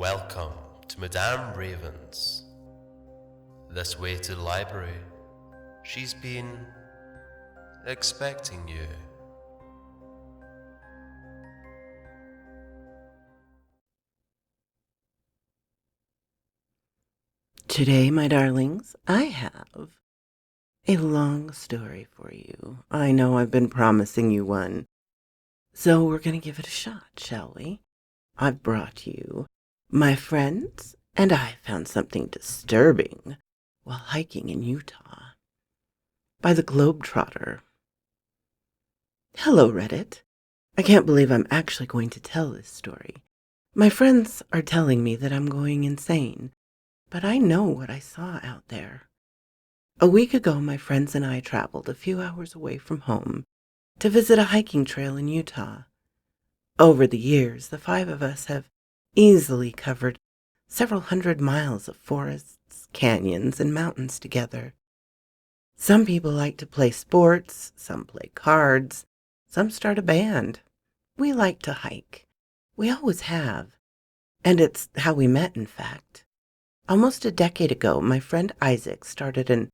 Welcome to Madame Raven's. This way to the library. She's been expecting you. Today, my darlings, I have a long story for you. I know I've been promising you one, so we're going to give it a shot, shall we? I've brought you my friends, and I found something disturbing while hiking in Utah by the Globetrotter. Hello, Reddit. I can't believe I'm actually going to tell this story. My friends are telling me that I'm going insane, but I know what I saw out there. A week ago, my friends and I traveled a few hours away from home to visit a hiking trail in Utah. Over the years, the five of us have easily covered several hundred miles of forests, canyons, and mountains together. Some people like to play sports, some play cards, some start a band. We like to hike. We always have. And it's how we met, in fact. Almost a decade ago, my friend Isaac started an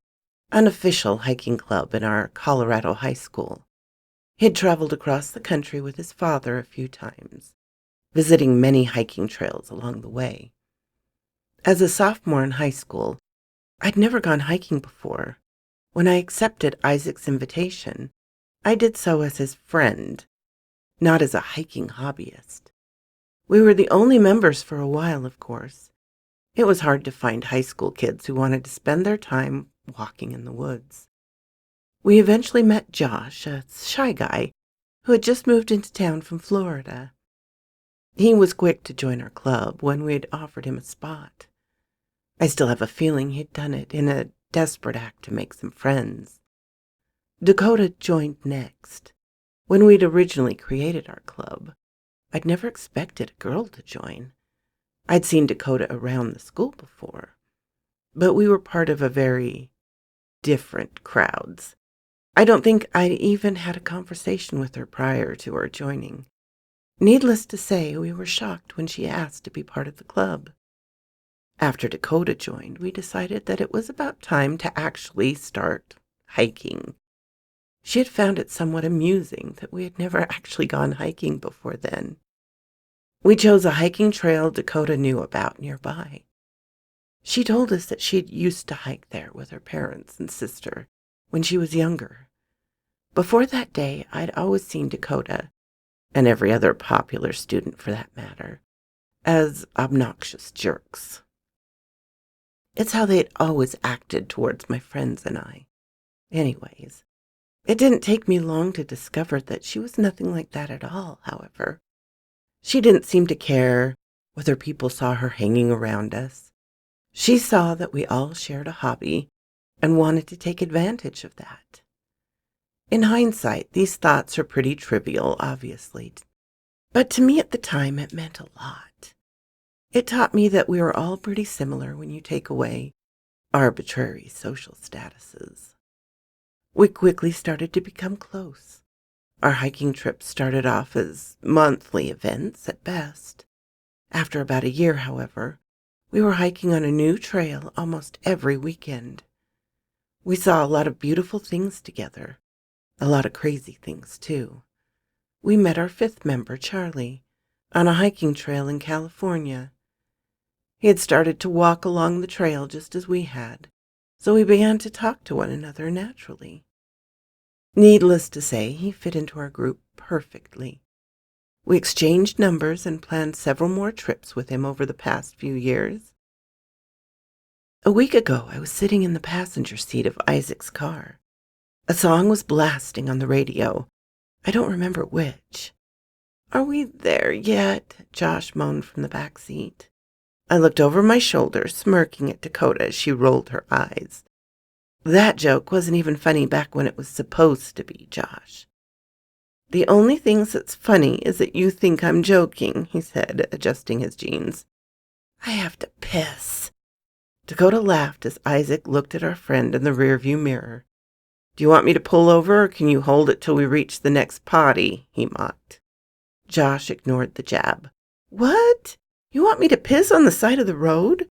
unofficial hiking club in our Colorado high school. He'd traveled across the country with his father a few times, visiting many hiking trails along the way. As a sophomore in high school, I'd never gone hiking before. When I accepted Isaac's invitation, I did so as his friend, not as a hiking hobbyist. We were the only members for a while, of course. It was hard to find high school kids who wanted to spend their time walking in the woods. We eventually met Josh, a shy guy who had just moved into town from Florida. He was quick to join our club when we had offered him a spot. I still have a feeling he'd done it in a desperate act to make some friends. Dakota joined next. When we'd originally created our club, I'd never expected a girl to join. I'd seen Dakota around the school before, but we were part of a very different crowds. I don't think I'd even had a conversation with her prior to her joining. Needless to say, we were shocked when she asked to be part of the club. After Dakota joined, we decided that it was about time to actually start hiking. She had found it somewhat amusing that we had never actually gone hiking before then. We chose a hiking trail Dakota knew about nearby. She told us that she'd used to hike there with her parents and sister when she was younger. Before that day, I'd always seen Dakota, and every other popular student for that matter, as obnoxious jerks. It's how they'd always acted towards my friends and I. Anyways, it didn't take me long to discover that she was nothing like that at all, however. She didn't seem to care whether people saw her hanging around us. She saw that we all shared a hobby and wanted to take advantage of that. In hindsight, these thoughts are pretty trivial, obviously, but to me at the time it meant a lot. It taught me that we were all pretty similar when you take away arbitrary social statuses. We quickly started to become close. Our hiking trips started off as monthly events at best. After about a year, however, we were hiking on a new trail almost every weekend. We saw a lot of beautiful things together, a lot of crazy things too. We met our fifth member, Charlie, on a hiking trail in California. He had started to walk along the trail just as we had, so we began to talk to one another naturally. Needless to say, he fit into our group perfectly. We exchanged numbers and planned several more trips with him over the past few years. A week ago, I was sitting in the passenger seat of Isaac's car. A song was blasting on the radio. I don't remember which. "Are we there yet?" Josh moaned from the back seat. I looked over my shoulder, smirking at Dakota as she rolled her eyes. That joke wasn't even funny back when it was supposed to be, Josh. "The only thing that's funny is that you think I'm joking," he said, adjusting his jeans. "I have to piss." Dakota laughed as Isaac looked at our friend in the rearview mirror. "Do you want me to pull over, or can you hold it till we reach the next potty?" he mocked. Josh ignored the jab. "What?" You want me to piss on the side of the road?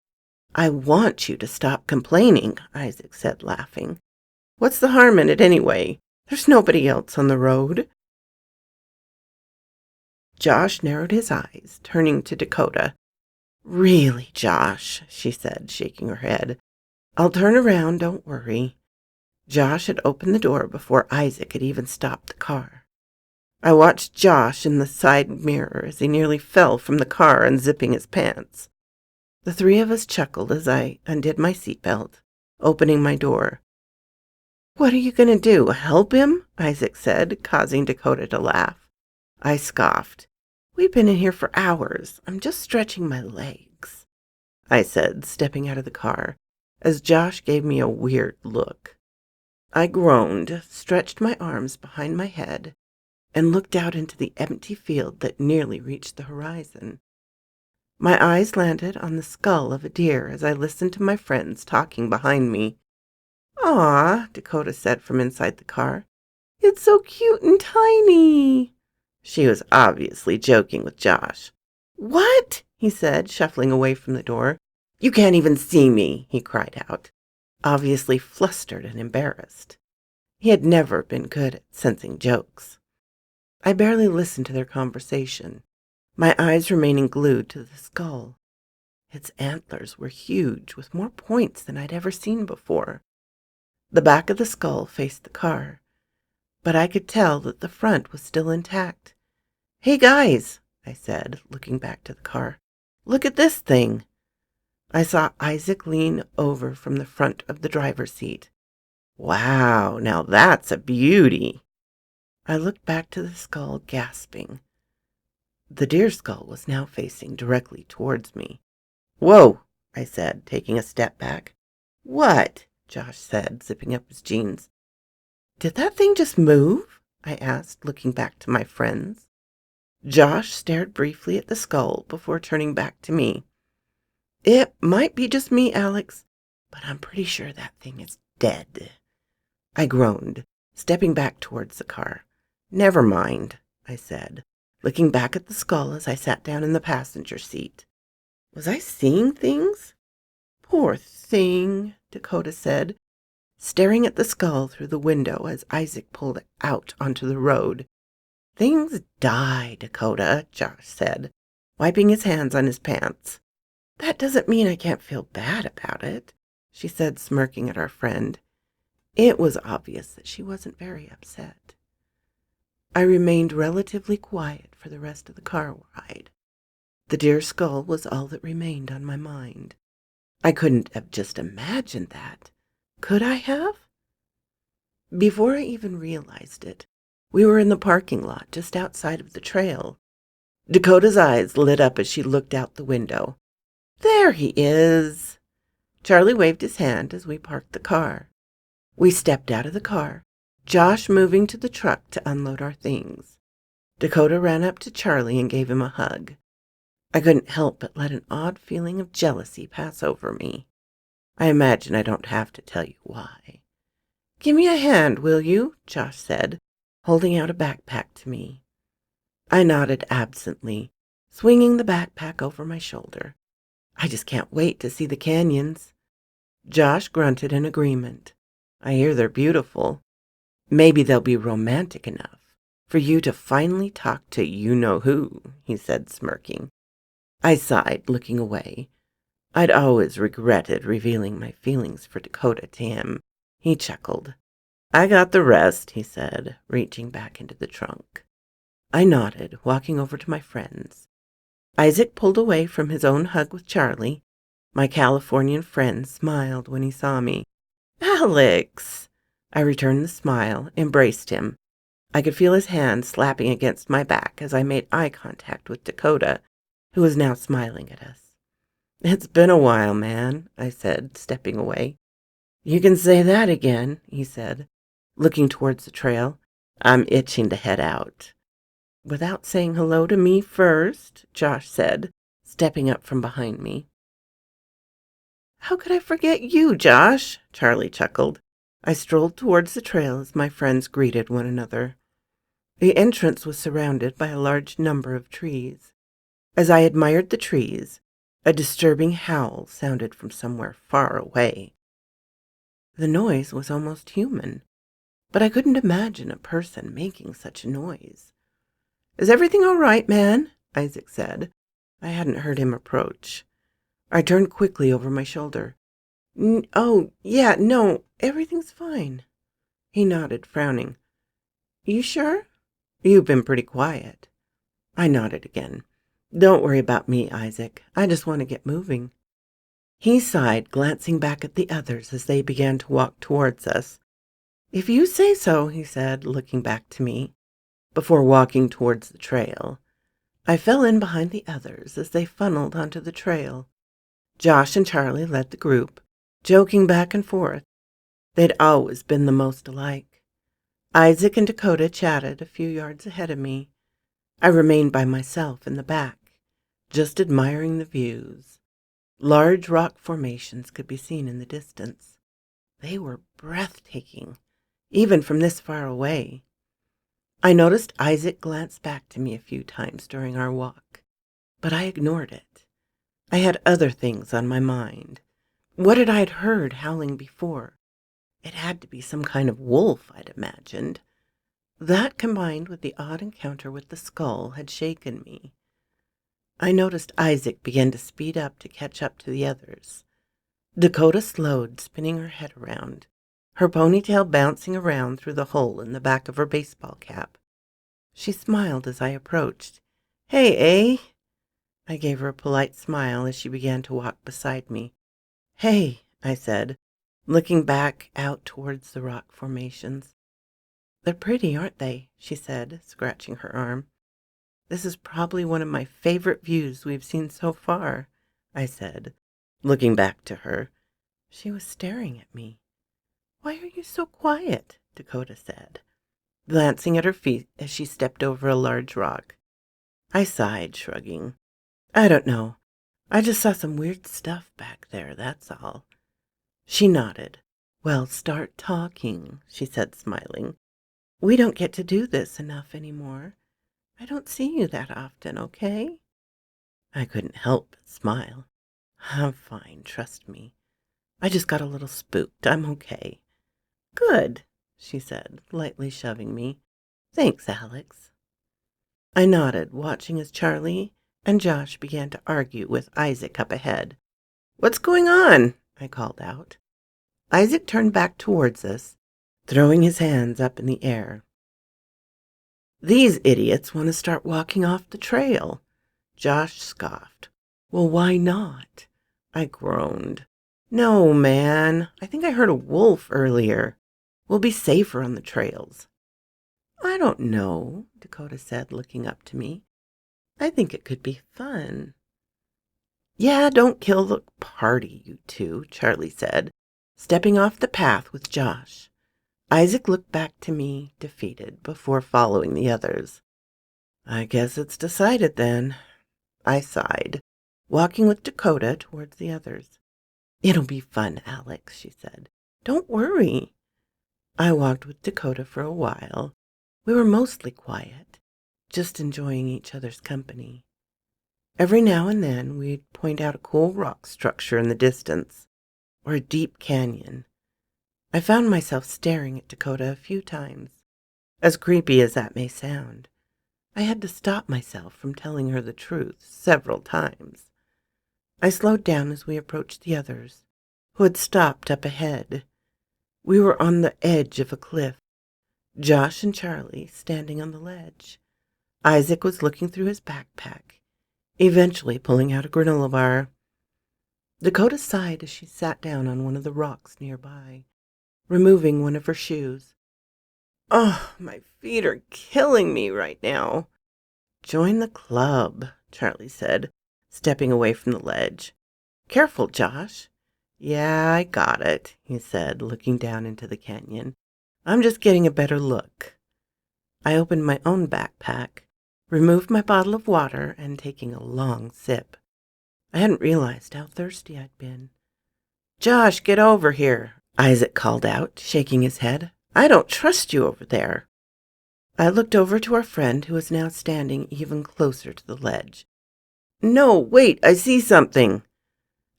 I want you to stop complaining, Isaac said, laughing. What's the harm in it anyway? There's nobody else on the road. Josh narrowed his eyes, turning to Dakota. Really, Josh, she said, shaking her head. I'll turn around, don't worry. Josh had opened the door before Isaac had even stopped the car. I watched Josh in the side mirror as he nearly fell from the car, unzipping his pants. The three of us chuckled as I undid my seatbelt, opening my door. What are you going to do, help him? Isaac said, causing Dakota to laugh. I scoffed. We've been in here for hours. I'm just stretching my legs, I said, stepping out of the car, as Josh gave me a weird look. I groaned, stretched my arms behind my head, and looked out into the empty field that nearly reached the horizon. My eyes landed on the skull of a deer as I listened to my friends talking behind me. Aw, Dakota said from inside the car. It's so cute and tiny. She was obviously joking with Josh. What? He said, shuffling away from the door. You can't even see me, he cried out, obviously flustered and embarrassed. He had never been good at sensing jokes. I barely listened to their conversation, my eyes remaining glued to the skull. Its antlers were huge, with more points than I'd ever seen before. The back of the skull faced the car, but I could tell that the front was still intact. Hey guys, I said, looking back to the car. Look at this thing. I saw Isaac lean over from the front of the driver's seat. Wow, now that's a beauty. I looked back to the skull, gasping. The deer skull was now facing directly towards me. Whoa, I said, taking a step back. What? Josh said, zipping up his jeans. Did that thing just move? I asked, looking back to my friends. Josh stared briefly at the skull before turning back to me. It might be just me, Alex, but I'm pretty sure that thing is dead. I groaned, stepping back towards the car. Never mind, I said, looking back at the skull as I sat down in the passenger seat. Was I seeing things? Poor thing, Dakota said, staring at the skull through the window as Isaac pulled it out onto the road. Things die, Dakota, Josh said, wiping his hands on his pants. That doesn't mean I can't feel bad about it, she said, smirking at our friend. It was obvious that she wasn't very upset. I remained relatively quiet for the rest of the car ride. The deer skull was all that remained on my mind. I couldn't have just imagined that. Could I have? Before I even realized it, we were in the parking lot just outside of the trail. Dakota's eyes lit up as she looked out the window. There he is. Charlie waved his hand as we parked the car. We stepped out of the car, Josh moving to the truck to unload our things. Dakota ran up to Charlie and gave him a hug. I couldn't help but let an odd feeling of jealousy pass over me. I imagine I don't have to tell you why. Give me a hand, will you? Josh said, holding out a backpack to me. I nodded absently, swinging the backpack over my shoulder. I just can't wait to see the canyons. Josh grunted in agreement. I hear they're beautiful. Maybe they'll be romantic enough for you to finally talk to you-know-who, he said, smirking. I sighed, looking away. I'd always regretted revealing my feelings for Dakota to him. He chuckled. I got the rest, he said, reaching back into the trunk. I nodded, walking over to my friends. Isaac pulled away from his own hug with Charlie. My Californian friend smiled when he saw me. Alex! I returned the smile, embraced him. I could feel his hand slapping against my back as I made eye contact with Dakota, who was now smiling at us. It's been a while, man, I said, stepping away. You can say that again, he said, looking towards the trail. I'm itching to head out. Without saying hello to me first, Josh said, stepping up from behind me. How could I forget you, Josh? Charlie chuckled. I strolled towards the trail as my friends greeted one another. The entrance was surrounded by a large number of trees. As I admired the trees, a disturbing howl sounded from somewhere far away. The noise was almost human, but I couldn't imagine a person making such a noise. "Is everything all right, man?" Isaac said. I hadn't heard him approach. I turned quickly over my shoulder. "Oh, yeah, no, everything's fine." He nodded, frowning. "You sure? You've been pretty quiet." I nodded again. "Don't worry about me, Isaac. I just want to get moving." He sighed, glancing back at the others as they began to walk towards us. "If you say so," he said, looking back to me, before walking towards the trail. I fell in behind the others as they funneled onto the trail. Josh and Charlie led the group, joking back and forth. They'd always been the most alike. Isaac and Dakota chatted a few yards ahead of me. I remained by myself in the back, just admiring the views. Large rock formations could be seen in the distance. They were breathtaking, even from this far away. I noticed Isaac glance back to me a few times during our walk, but I ignored it. I had other things on my mind. What had I heard howling before? It had to be some kind of wolf, I'd imagined. That, combined with the odd encounter with the skull, had shaken me. I noticed Isaac began to speed up to catch up to the others. Dakota slowed, spinning her head around, her ponytail bouncing around through the hole in the back of her baseball cap. She smiled as I approached. "Hey, eh?" I gave her a polite smile as she began to walk beside me. "Hey," I said, looking back out towards the rock formations. "They're pretty, aren't they?" she said, scratching her arm. "This is probably one of my favorite views we've seen so far," I said, looking back to her. She was staring at me. "Why are you so quiet?" Dakota said, glancing at her feet as she stepped over a large rock. I sighed, shrugging. "I don't know. I just saw some weird stuff back there, that's all." She nodded. "Well, start talking," she said, smiling. "We don't get to do this enough anymore. I don't see you that often, okay?" I couldn't help but smile. "I'm fine, trust me. I just got a little spooked. I'm okay." "Good," she said, lightly shoving me. "Thanks, Alex." I nodded, watching as Charlie and Josh began to argue with Isaac up ahead. "What's going on?" I called out. Isaac turned back towards us, throwing his hands up in the air. "These idiots want to start walking off the trail." Josh scoffed. "Well, why not?" I groaned. "No, man. I think I heard a wolf earlier. We'll be safer on the trails." "I don't know," Dakota said, looking up to me. "I think it could be fun." "Yeah, don't kill the party, you two," Charlie said, stepping off the path with Josh. Isaac looked back to me, defeated, before following the others. "I guess it's decided then." I sighed, walking with Dakota towards the others. "It'll be fun, Alex," she said. "Don't worry." I walked with Dakota for a while. We were mostly quiet, just enjoying each other's company. Every now and then we'd point out a cool rock structure in the distance, or a deep canyon. I found myself staring at Dakota a few times. As creepy as that may sound, I had to stop myself from telling her the truth several times. I slowed down as we approached the others, who had stopped up ahead. We were on the edge of a cliff, Josh and Charlie standing on the ledge. Isaac was looking through his backpack, eventually pulling out a granola bar. Dakota sighed as she sat down on one of the rocks nearby, removing one of her shoes. "Oh, my feet are killing me right now." "Join the club," Charlie said, stepping away from the ledge. "Careful, Josh." "Yeah, I got it," he said, looking down into the canyon. "I'm just getting a better look." I opened my own backpack, removed my bottle of water, and taking a long sip. I hadn't realized how thirsty I'd been. "Josh, get over here," Isaac called out, shaking his head. "I don't trust you over there." I looked over to our friend who was now standing even closer to the ledge. No, wait, I see something.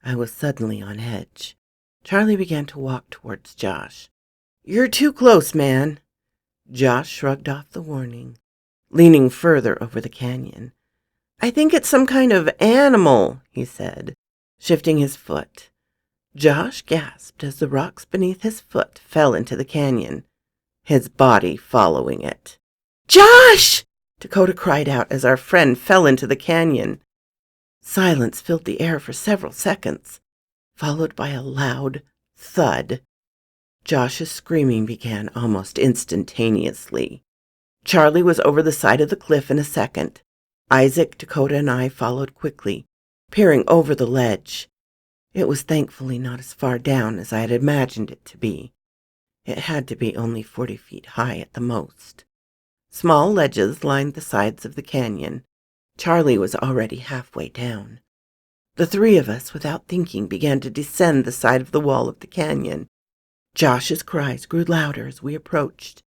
I was suddenly on edge. Charlie began to walk towards Josh. You're too close, man. Josh shrugged off the warning, leaning further over the canyon. I think it's some kind of animal, he said, shifting his foot. Josh gasped as the rocks beneath his foot fell into the canyon, his body following it. Josh! Dakota cried out as our friend fell into the canyon. Silence filled the air for several seconds, followed by a loud thud. Josh's screaming began almost instantaneously. Charlie was over the side of the cliff in a second. Isaac, Dakota, and I followed quickly, peering over the ledge. It was thankfully not as far down as I had imagined it to be. It had to be only 40 feet high at the most. Small ledges lined the sides of the canyon. Charlie was already halfway down. The three of us, without thinking, began to descend the side of the wall of the canyon. Josh's cries grew louder as we approached,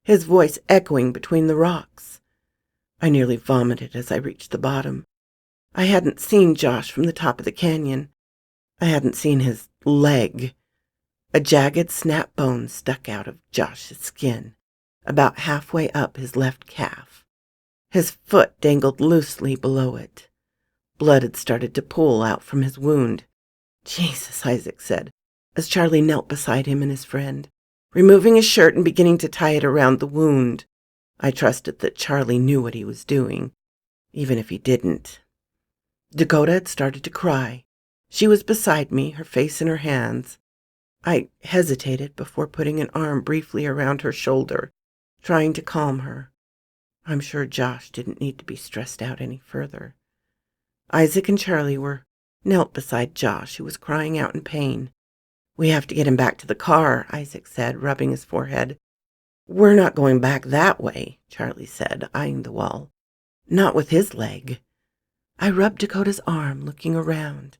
his voice echoing between the rocks. I nearly vomited as I reached the bottom. I hadn't seen Josh from the top of the canyon. I hadn't seen his leg. A jagged snap bone stuck out of Josh's skin, about halfway up his left calf. His foot dangled loosely below it. Blood had started to pool out from his wound. Jesus, Isaac said, as Charlie knelt beside him and his friend, removing his shirt and beginning to tie it around the wound. I trusted that Charlie knew what he was doing, even if he didn't. Dakota had started to cry. She was beside me, her face in her hands. I hesitated before putting an arm briefly around her shoulder, trying to calm her. I'm sure Josh didn't need to be stressed out any further. Isaac and Charlie were knelt beside Josh, who was crying out in pain. We have to get him back to the car, Isaac said, rubbing his forehead. We're not going back that way, Charlie said, eyeing the wall. Not with his leg. I rubbed Dakota's arm, looking around.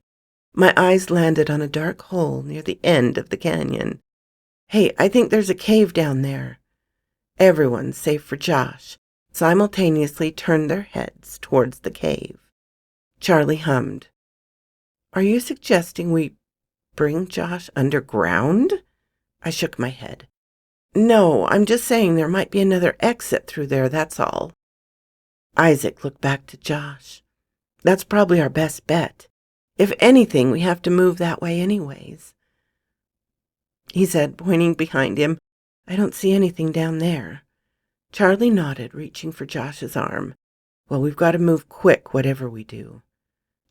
My eyes landed on a dark hole near the end of the canyon. Hey, I think there's a cave down there. Everyone, save for Josh, simultaneously turned their heads towards the cave. Charlie hummed. Are you suggesting we bring Josh underground? I shook my head. No, I'm just saying there might be another exit through there, that's all. Isaac looked back to Josh. That's probably our best bet. If anything, we have to move that way anyways. He said, pointing behind him, I don't see anything down there. Charlie nodded, reaching for Josh's arm. Well, we've got to move quick, whatever we do.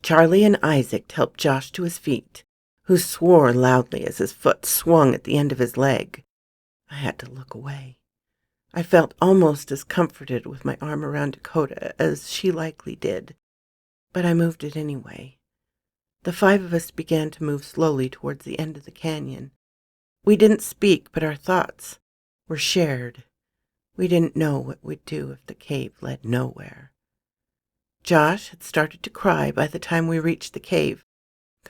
Charlie and Isaac helped Josh to his feet, who swore loudly as his foot swung at the end of his leg. I had to look away. I felt almost as comforted with my arm around Dakota as she likely did, but I moved it anyway. The five of us began to move slowly towards the end of the canyon. We didn't speak, but our thoughts were shared. We didn't know what we'd do if the cave led nowhere. Josh had started to cry by the time we reached the cave.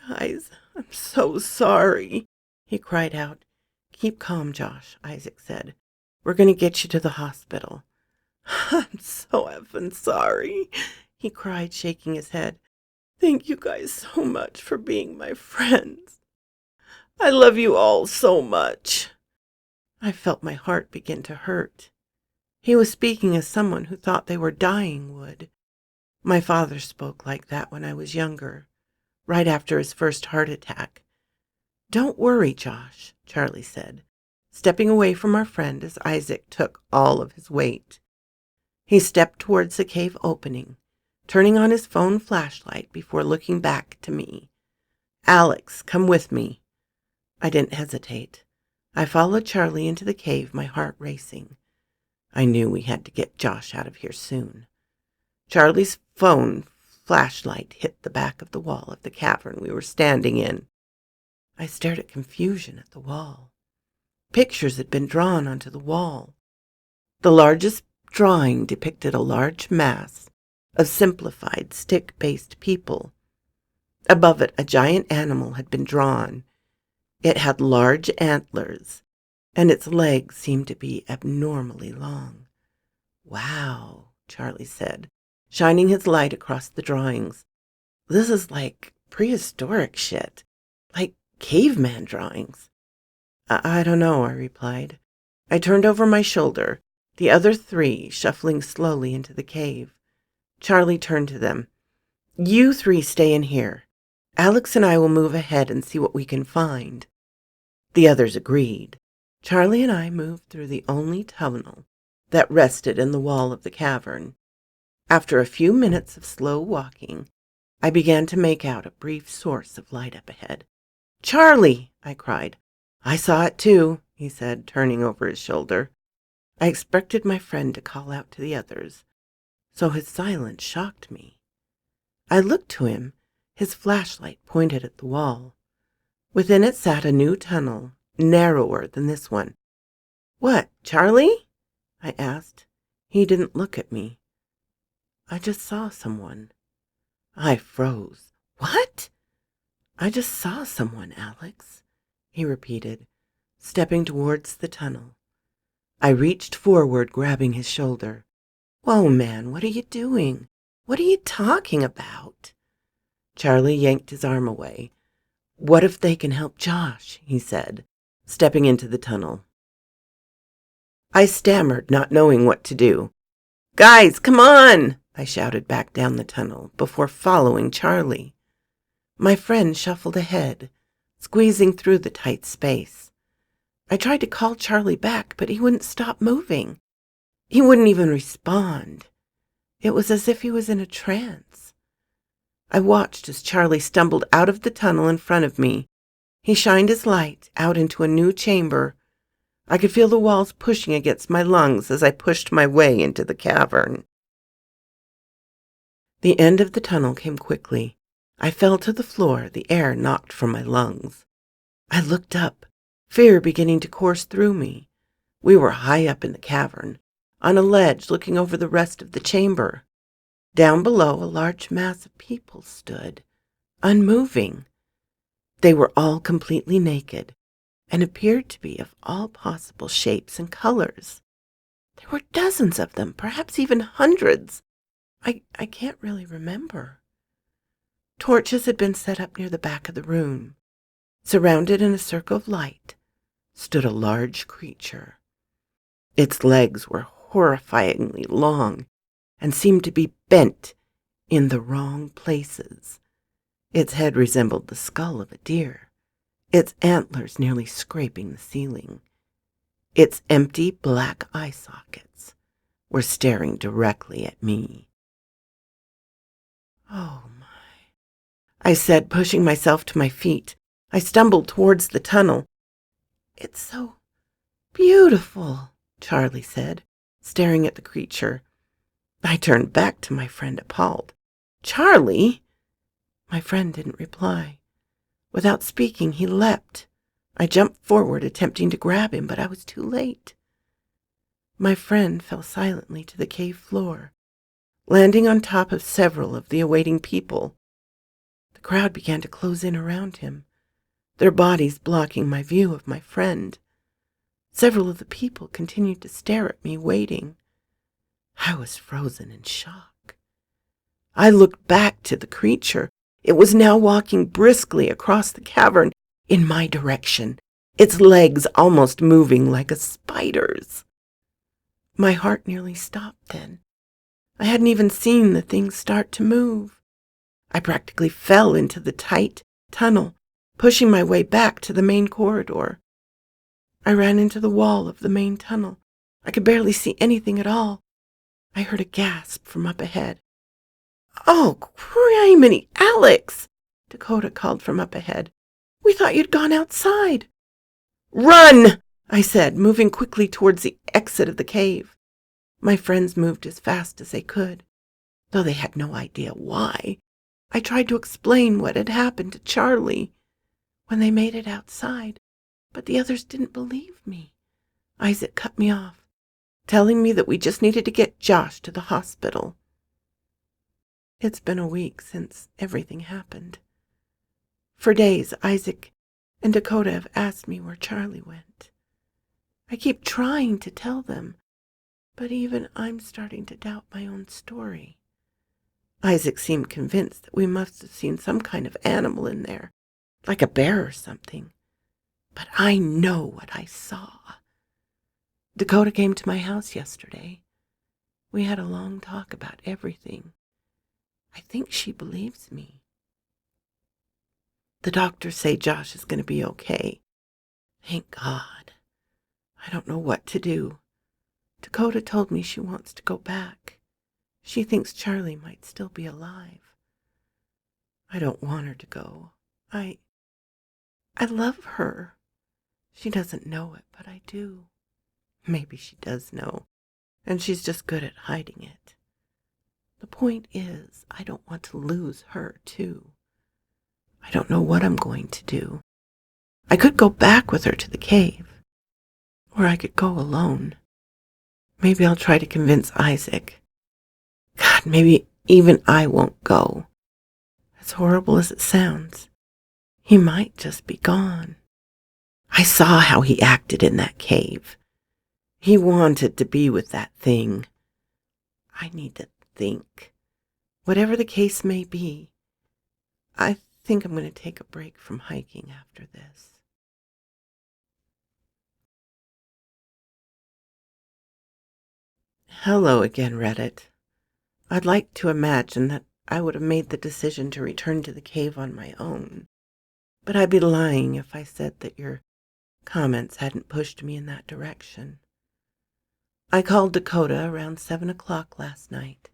Guys, I'm so sorry, he cried out. Keep calm, Josh, Isaac said. We're going to get you to the hospital. I'm so effing sorry, he cried, shaking his head. Thank you guys so much for being my friends. I love you all so much. I felt my heart begin to hurt. He was speaking as someone who thought they were dying would. My father spoke like that when I was younger, right after his first heart attack. Don't worry, Josh, Charlie said, stepping away from our friend as Isaac took all of his weight. He stepped towards the cave opening, turning on his phone flashlight before looking back to me. Alex, come with me. I didn't hesitate. I followed Charlie into the cave, my heart racing. I knew we had to get Josh out of here soon. Charlie's phone flashlight hit the back of the wall of the cavern we were standing in. I stared at confusion at the wall. Pictures had been drawn onto the wall. The largest drawing depicted a large mass of simplified stick-based people. Above it, a giant animal had been drawn. It had large antlers, and its legs seemed to be abnormally long. Wow, Charlie said, shining his light across the drawings. This is like prehistoric shit. Like caveman drawings. I don't know, I replied. I turned over my shoulder, the other three shuffling slowly into the cave. Charlie turned to them. You three stay in here. Alex and I will move ahead and see what we can find. The others agreed. Charlie and I moved through the only tunnel that rested in the wall of the cavern. After a few minutes of slow walking, I began to make out a brief source of light up ahead. Charlie! I cried. I saw it too, he said, turning over his shoulder. I expected my friend to call out to the others, so his silence shocked me. I looked to him, his flashlight pointed at the wall. Within it sat a new tunnel, narrower than this one. What, Charlie? I asked. He didn't look at me. I just saw someone. I froze. What? I just saw someone, Alex, he repeated, stepping towards the tunnel. I reached forward, grabbing his shoulder. Whoa, man, what are you doing? What are you talking about? Charlie yanked his arm away. What if they can help Josh? He said, stepping into the tunnel. I stammered, not knowing what to do. Guys, come on! I shouted back down the tunnel before following Charlie. My friend shuffled ahead, squeezing through the tight space. I tried to call Charlie back, but he wouldn't stop moving. He wouldn't even respond. It was as if he was in a trance. I watched as Charlie stumbled out of the tunnel in front of me. He shined his light out into a new chamber. I could feel the walls pushing against my lungs as I pushed my way into the cavern. The end of the tunnel came quickly. I fell to the floor, the air knocked from my lungs. I looked up, fear beginning to course through me. We were high up in the cavern, on a ledge looking over the rest of the chamber. Down below, a large mass of people stood, unmoving. They were all completely naked and appeared to be of all possible shapes and colors. There were dozens of them, perhaps even hundreds. I can't really remember. Torches had been set up near the back of the room. Surrounded in a circle of light stood a large creature. Its legs were horrifyingly long and seemed to be bent in the wrong places. Its head resembled the skull of a deer, its antlers nearly scraping the ceiling. Its empty black eye sockets were staring directly at me. Oh my, I said, pushing myself to my feet. I stumbled towards the tunnel. It's so beautiful, Charlie said, staring at the creature. I turned back to my friend, appalled. Charlie? My friend didn't reply. Without speaking, he leapt. I jumped forward, attempting to grab him, but I was too late. My friend fell silently to the cave floor, landing on top of several of the awaiting people. The crowd began to close in around him, their bodies blocking my view of my friend. Several of the people continued to stare at me, waiting. I was frozen in shock. I looked back to the creature. It was now walking briskly across the cavern in my direction, its legs almost moving like a spider's. My heart nearly stopped then. I hadn't even seen the thing start to move. I practically fell into the tight tunnel, pushing my way back to the main corridor. I ran into the wall of the main tunnel. I could barely see anything at all. I heard a gasp from up ahead. Oh, criminy, Alex! Dakota called from up ahead. We thought you'd gone outside. Run! I said, moving quickly towards the exit of the cave. My friends moved as fast as they could, though they had no idea why. I tried to explain what had happened to Charlie when they made it outside, but the others didn't believe me. Isaac cut me off, telling me that we just needed to get Josh to the hospital. It's been a week since everything happened. For days, Isaac and Dakota have asked me where Charlie went. I keep trying to tell them, but even I'm starting to doubt my own story. Isaac seemed convinced that we must have seen some kind of animal in there, like a bear or something. But I know what I saw. Dakota came to my house yesterday. We had a long talk about everything. I think she believes me. The doctors say Josh is going to be okay. Thank God. I don't know what to do. Dakota told me she wants to go back. She thinks Charlie might still be alive. I don't want her to go. I love her. She doesn't know it, but I do. Maybe she does know, and she's just good at hiding it. The point is, I don't want to lose her, too. I don't know what I'm going to do. I could go back with her to the cave, or I could go alone. Maybe I'll try to convince Isaac. God, maybe even I won't go. As horrible as it sounds, he might just be gone. I saw how he acted in that cave. He wanted to be with that thing. I need to think. Whatever the case may be, I think I'm going to take a break from hiking after this. Hello again, Reddit. I'd like to imagine that I would have made the decision to return to the cave on my own, but I'd be lying if I said that your comments hadn't pushed me in that direction. I called Dakota around 7 o'clock last night.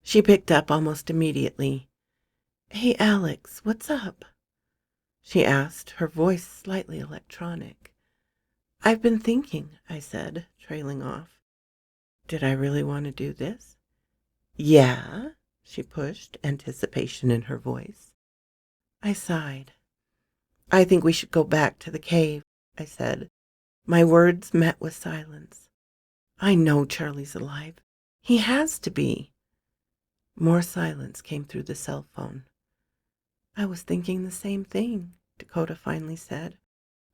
She picked up almost immediately. "Hey, Alex, what's up?" she asked, her voice slightly electronic. "I've been thinking," I said, trailing off. Did I really want to do this? "Yeah," she pushed, anticipation in her voice. I sighed. "I think we should go back to the cave," I said. My words met with silence. "I know Charlie's alive. He has to be." More silence came through the cell phone. "I was thinking the same thing," Dakota finally said,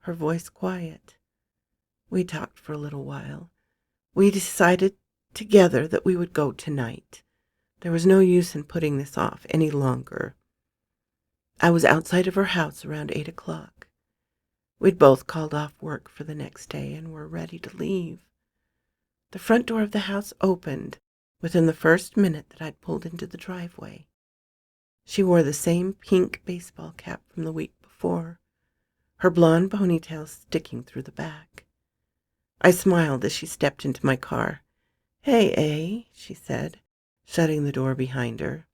her voice quiet. We talked for a little while. We decided together that we would go tonight. There was no use in putting this off any longer. I was outside of her house around 8 o'clock. We'd both called off work for the next day and were ready to leave. The front door of the house opened within the first minute that I'd pulled into the driveway. She wore the same pink baseball cap from the week before, her blonde ponytail sticking through the back. I smiled as she stepped into my car. "Hey, A," she said, shutting the door behind her.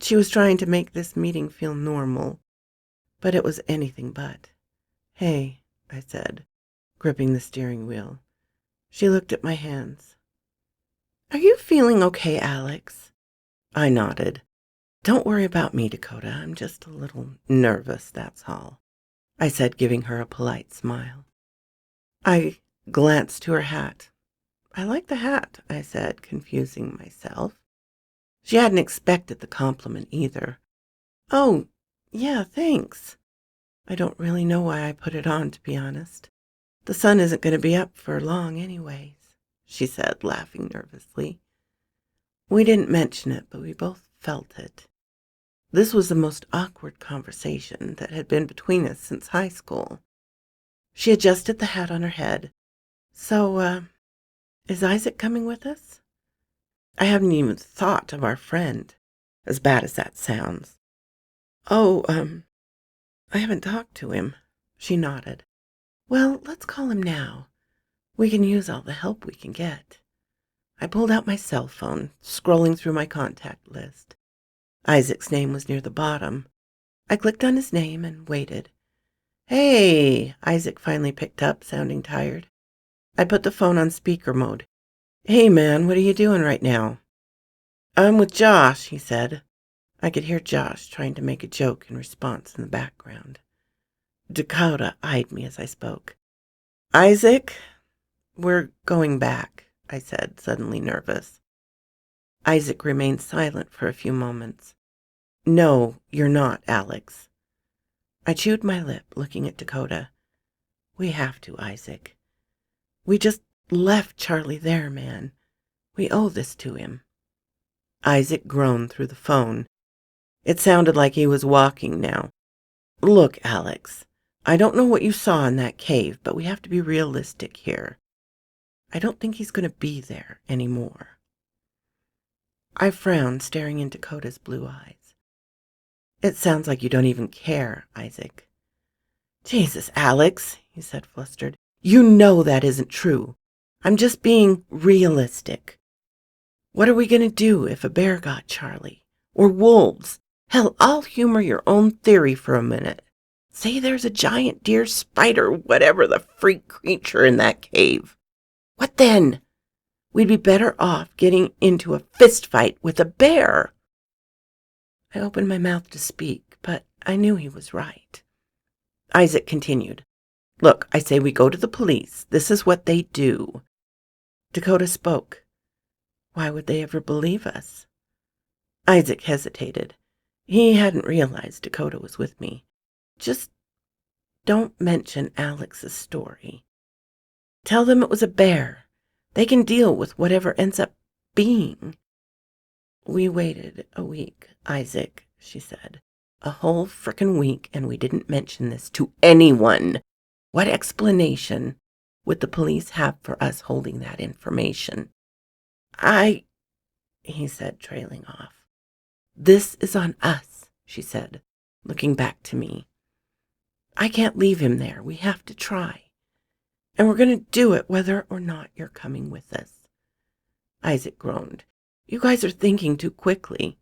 She was trying to make this meeting feel normal, but it was anything but. "Hey," I said, gripping the steering wheel. She looked at my hands. "Are you feeling okay, Alex?" I nodded. "Don't worry about me, Dakota. I'm just a little nervous, that's all," I said, giving her a polite smile. I glanced to her hat. "I like the hat," I said, confusing myself. She hadn't expected the compliment either. "Oh, yeah, thanks. I don't really know why I put it on, to be honest. The sun isn't going to be up for long anyways," she said, laughing nervously. We didn't mention it, but we both felt it. This was the most awkward conversation that had been between us since high school. She adjusted the hat on her head. "So, is Isaac coming with us?" I hadn't even thought of our friend, as bad as that sounds. "Oh, I haven't talked to him." She nodded. "Well, let's call him now. We can use all the help we can get." I pulled out my cell phone, scrolling through my contact list. Isaac's name was near the bottom. I clicked on his name and waited. "Hey," Isaac finally picked up, sounding tired. I put the phone on speaker mode. "Hey, man, what are you doing right now?" "I'm with Josh," he said. I could hear Josh trying to make a joke in response in the background. Dakota eyed me as I spoke. "Isaac, we're going back," I said, suddenly nervous. Isaac remained silent for a few moments. "No, you're not, Alex." I chewed my lip, looking at Dakota. "We have to, Isaac. We just left Charlie there, man. We owe this to him." Isaac groaned through the phone. It sounded like he was walking now. Look, Alex, I don't know what you saw in that cave, but we have to be realistic here. I don't think he's going to be there anymore. I frowned, staring into Dakota's blue eyes. It sounds like you don't even care, Isaac. Jesus, Alex, he said, flustered. You know that isn't true. I'm just being realistic. What are we going to do if a bear got Charlie? Or wolves? Hell, I'll humor your own theory for a minute. Say there's a giant deer, spider, whatever the freak creature in that cave. What then? We'd be better off getting into a fist fight with a bear. I opened my mouth to speak, but I knew he was right. Isaac continued. Look, I say we go to the police. This is what they do. Dakota spoke. Why would they ever believe us? Isaac hesitated. He hadn't realized Dakota was with me. Just don't mention Alex's story. Tell them it was a bear. They can deal with whatever ends up being. We waited a week, Isaac, she said. A whole frickin' week, and we didn't mention this to anyone. What explanation would the police have for us holding that information? He said, trailing off. This is on us, she said, looking back to me. I can't leave him there. We have to try. And we're going to do it whether or not you're coming with us. Isaac groaned. You guys are thinking too quickly.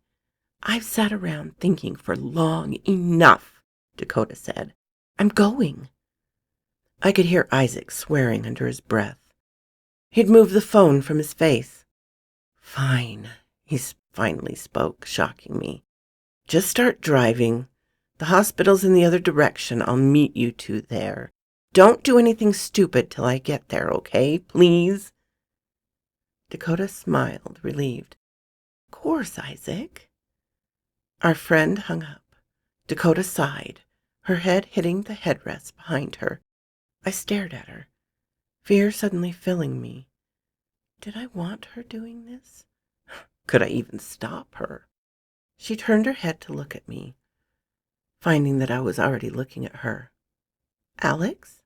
I've sat around thinking for long enough, Dakota said. I'm going. I could hear Isaac swearing under his breath. He'd moved the phone from his face. Fine, he finally spoke, shocking me. Just start driving. The hospital's in the other direction. I'll meet you two there. Don't do anything stupid till I get there, okay? Please? Dakota smiled, relieved. Of course, Isaac. Our friend hung up. Dakota sighed, her head hitting the headrest behind her. I stared at her, fear suddenly filling me. Did I want her doing this? Could I even stop her? She turned her head to look at me, finding that I was already looking at her. Alex?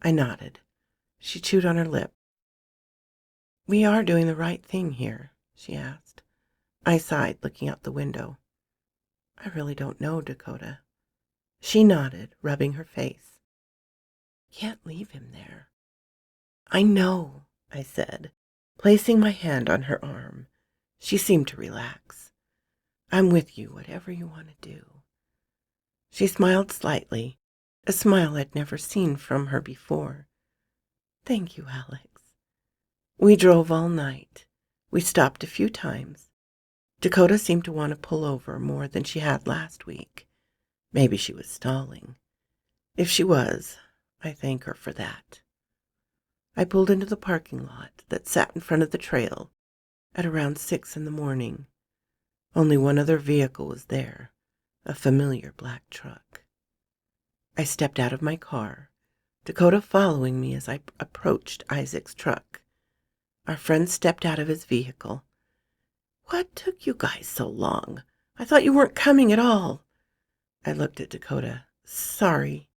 I nodded. She chewed on her lip. We are doing the right thing here, she asked. I sighed, looking out the window. I really don't know, Dakota. She nodded, rubbing her face. Can't leave him there. I know, I said, placing my hand on her arm. She seemed to relax. I'm with you, whatever you want to do. She smiled slightly, a smile I'd never seen from her before. Thank you, Alex. We drove all night. We stopped a few times. Dakota seemed to want to pull over more than she had last week. Maybe she was stalling. If she was, I thank her for that. I pulled into the parking lot that sat in front of the trail at around 6 a.m. Only one other vehicle was there, a familiar black truck. I stepped out of my car, Dakota following me as I approached Isaac's truck. Our friend stepped out of his vehicle. What took you guys so long? I thought you weren't coming at all. I looked at Dakota. Sorry,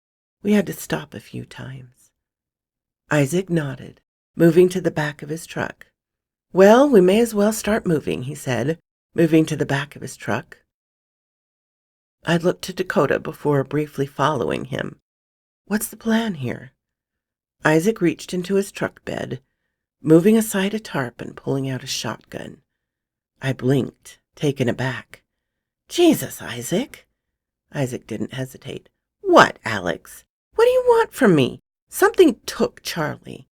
we had to stop a few times. Isaac nodded, moving to the back of his truck. Well, we may as well start moving, he said, moving to the back of his truck. I looked to Dakota before briefly following him. What's the plan here? Isaac reached into his truck bed, moving aside a tarp and pulling out a shotgun. I blinked, taken aback. Jesus, Isaac. Isaac didn't hesitate. What, Alex? What do you want from me? Something took Charlie.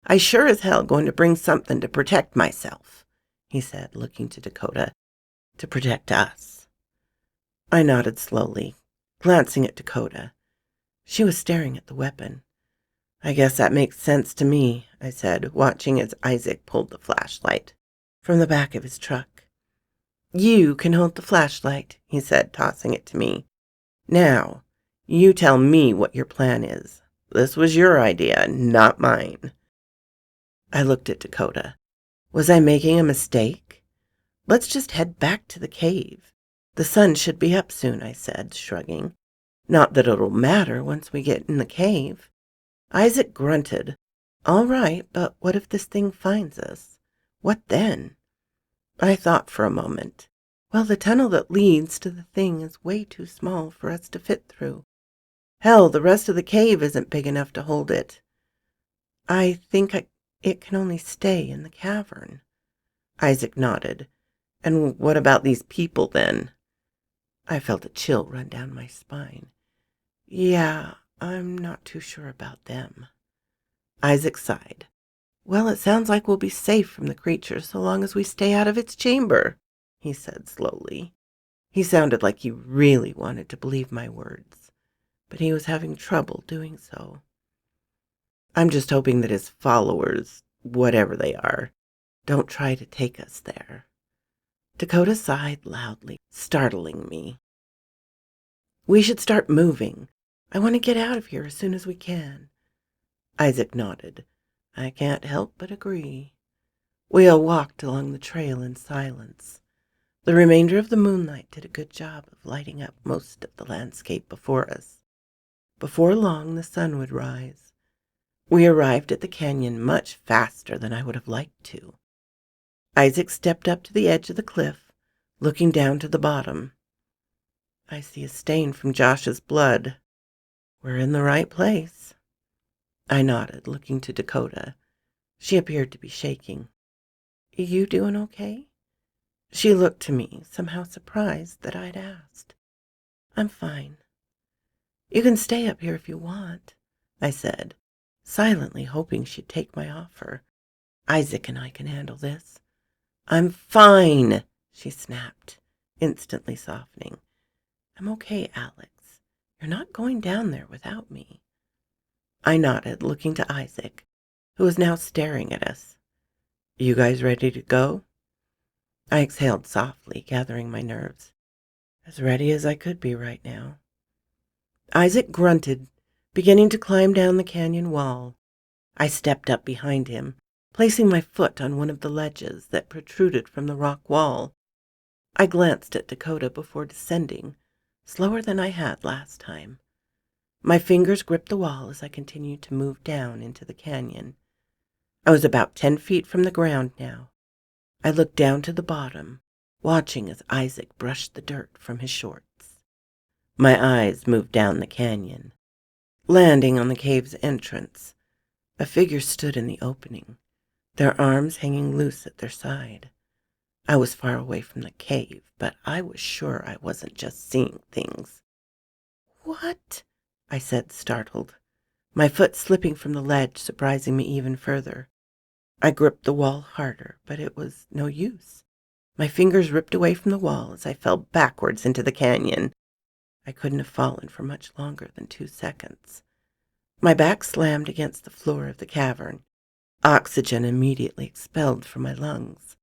I sure as hell going to bring something to protect myself, he said, looking to Dakota. To protect us. I nodded slowly, glancing at Dakota. She was staring at the weapon. I guess that makes sense to me, I said, watching as Isaac pulled the flashlight from the back of his truck. You can hold the flashlight, he said, tossing it to me. Now, you tell me what your plan is. This was your idea, not mine. I looked at Dakota. Was I making a mistake? Let's just head back to the cave. The sun should be up soon, I said, shrugging. Not that it'll matter once we get in the cave. Isaac grunted. All right, but what if this thing finds us? What then? I thought for a moment. Well, the tunnel that leads to the thing is way too small for us to fit through. Hell, the rest of the cave isn't big enough to hold it. I think it can only stay in the cavern. Isaac nodded. And what about these people then? I felt a chill run down my spine. Yeah, I'm not too sure about them. Isaac sighed. Well, it sounds like we'll be safe from the creature so long as we stay out of its chamber, he said slowly. He sounded like he really wanted to believe my words, but he was having trouble doing so. I'm just hoping that his followers, whatever they are, don't try to take us there. Dakota sighed loudly, startling me. We should start moving. I want to get out of here as soon as we can. Isaac nodded. I can't help but agree. We all walked along the trail in silence. The remainder of the moonlight did a good job of lighting up most of the landscape before us. Before long, the sun would rise. We arrived at the canyon much faster than I would have liked to. Isaac stepped up to the edge of the cliff, looking down to the bottom. I see a stain from Josh's blood. We're in the right place. I nodded, looking to Dakota. She appeared to be shaking. You doing okay? She looked to me, somehow surprised that I'd asked. I'm fine. You can stay up here if you want, I said, silently hoping she'd take my offer. Isaac and I can handle this. I'm fine, she snapped, instantly softening. I'm okay, Alex. You're not going down there without me. I nodded, looking to Isaac, who was now staring at us. You guys ready to go? I exhaled softly, gathering my nerves. As ready as I could be right now. Isaac grunted, beginning to climb down the canyon wall. I stepped up behind him, placing my foot on one of the ledges that protruded from the rock wall. I glanced at Dakota before descending, slower than I had last time. My fingers gripped the wall as I continued to move down into the canyon. I was about 10 feet from the ground now. I looked down to the bottom, watching as Isaac brushed the dirt from his shorts. My eyes moved down the canyon. Landing on the cave's entrance, a figure stood in the opening, their arms hanging loose at their side. I was far away from the cave, but I was sure I wasn't just seeing things. What? I said, startled, my foot slipping from the ledge, surprising me even further. I gripped the wall harder, but it was no use. My fingers ripped away from the wall as I fell backwards into the canyon. I couldn't have fallen for much longer than 2 seconds. My back slammed against the floor of the cavern. Oxygen immediately expelled from my lungs.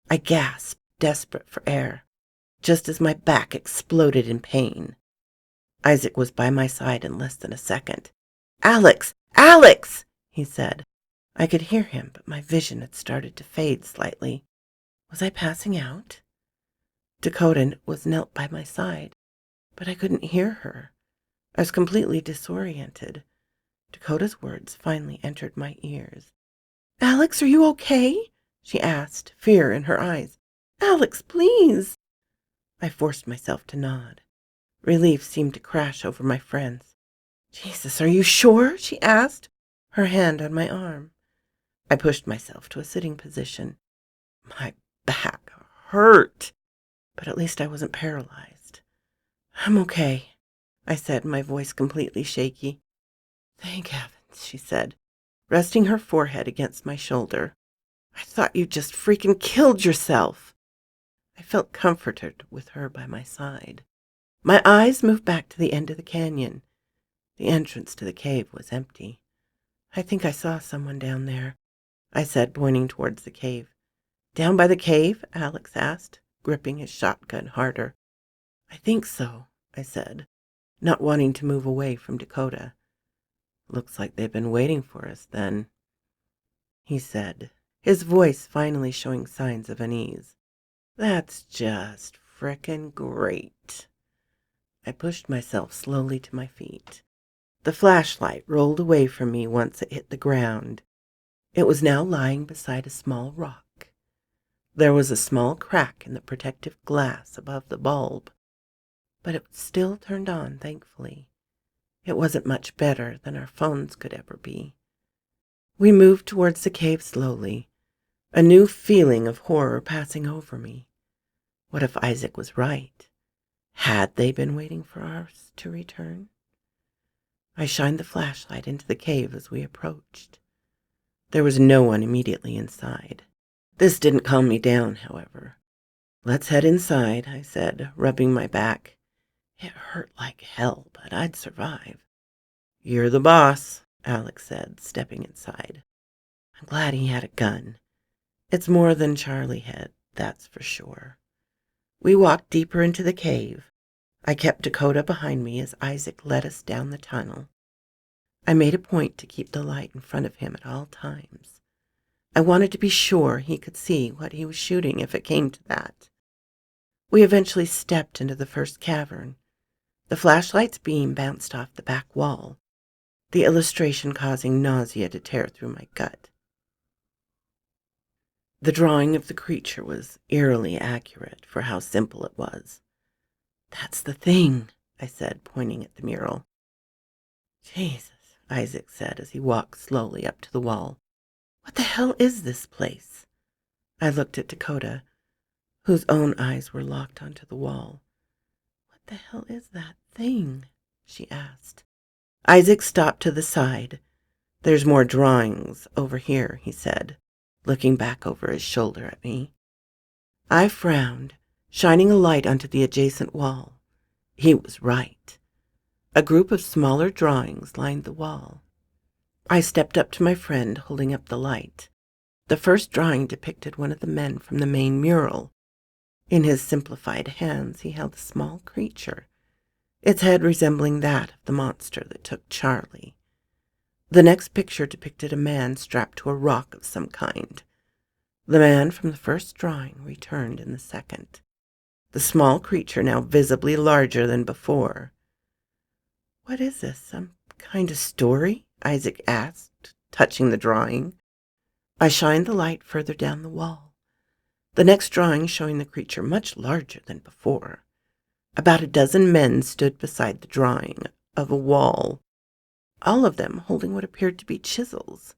I gasped, desperate for air, just as my back exploded in pain. Isaac was by my side in less than a second. Alex! Alex! He said. I could hear him, but my vision had started to fade slightly. Was I passing out? Dakota was knelt by my side, but I couldn't hear her. I was completely disoriented. Dakota's words finally entered my ears. Alex, are you okay? She asked, fear in her eyes. Alex, please. I forced myself to nod. Relief seemed to crash over my friends. Jesus, are you sure? She asked, her hand on my arm. I pushed myself to a sitting position. My back hurt, but at least I wasn't paralyzed. I'm okay, I said, my voice completely shaky. Thank heavens, she said, resting her forehead against my shoulder. I thought you just freaking killed yourself. I felt comforted with her by my side. My eyes moved back to the end of the canyon. The entrance to the cave was empty. I think I saw someone down there, I said, pointing towards the cave. Down by the cave? Alex asked, gripping his shotgun harder. I think so, I said, not wanting to move away from Dakota. Looks like they've been waiting for us, then, he said, his voice finally showing signs of unease. That's just frickin' great. I pushed myself slowly to my feet. The flashlight rolled away from me once it hit the ground. It was now lying beside a small rock. There was a small crack in the protective glass above the bulb, but it was still turned on, thankfully. It wasn't much better than our phones could ever be. We moved towards the cave slowly, a new feeling of horror passing over me. What if Isaac was right? Had they been waiting for us to return? I shined the flashlight into the cave as we approached. There was no one immediately inside. This didn't calm me down, however. "Let's head inside," I said, rubbing my back. It hurt like hell, but I'd survive. "You're the boss," Alex said, stepping inside. I'm glad he had a gun. It's more than Charlie had, that's for sure. We walked deeper into the cave. I kept Dakota behind me as Isaac led us down the tunnel. I made a point to keep the light in front of him at all times. I wanted to be sure he could see what he was shooting if it came to that. We eventually stepped into the first cavern. The flashlight's beam bounced off the back wall, the illustration causing nausea to tear through my gut. The drawing of the creature was eerily accurate for how simple it was. "That's the thing," I said, pointing at the mural. "Jesus," Isaac said as he walked slowly up to the wall. "What the hell is this place?" I looked at Dakota, whose own eyes were locked onto the wall. "What the hell is that thing?" she asked. Isaac stopped to the side. "There's more drawings over here," he said, looking back over his shoulder at me. I frowned, shining a light onto the adjacent wall. He was right. A group of smaller drawings lined the wall. I stepped up to my friend, holding up the light. The first drawing depicted one of the men from the main mural. In his simplified hands, he held a small creature, its head resembling that of the monster that took Charlie. The next picture depicted a man strapped to a rock of some kind. The man from the first drawing returned in the second, the small creature now visibly larger than before. "What is this, some kind of story?" Isaac asked, touching the drawing. I shined the light further down the wall. The next drawing showing the creature much larger than before. About a dozen men stood beside the drawing of a wall, all of them holding what appeared to be chisels.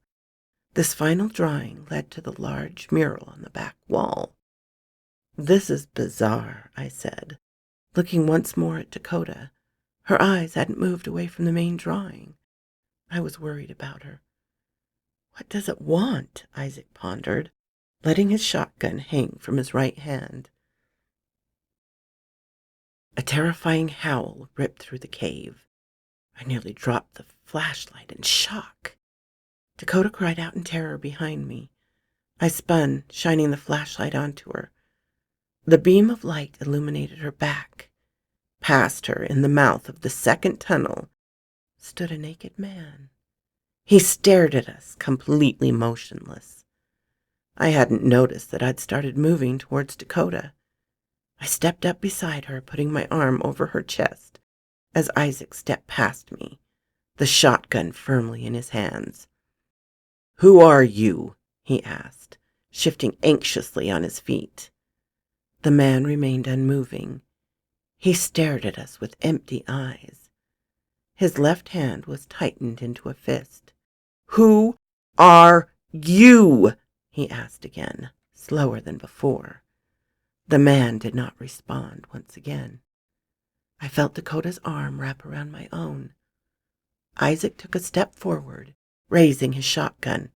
This final drawing led to the large mural on the back wall. "This is bizarre," I said, looking once more at Dakota. Her eyes hadn't moved away from the main drawing. I was worried about her. "What does it want?" Isaac pondered, letting his shotgun hang from his right hand. A terrifying howl ripped through the cave. I nearly dropped the flashlight in shock. Dakota cried out in terror behind me. I spun, shining the flashlight onto her. The beam of light illuminated her back. Past her, in the mouth of the second tunnel, stood a naked man. He stared at us, completely motionless. I hadn't noticed that I'd started moving towards Dakota. I stepped up beside her, putting my arm over her chest as Isaac stepped past me, the shotgun firmly in his hands. "Who are you?" he asked, shifting anxiously on his feet. The man remained unmoving. He stared at us with empty eyes. His left hand was tightened into a fist. "Who are you?" he asked again, slower than before. The man did not respond once again. I felt Dakota's arm wrap around my own. Isaac took a step forward, raising his shotgun.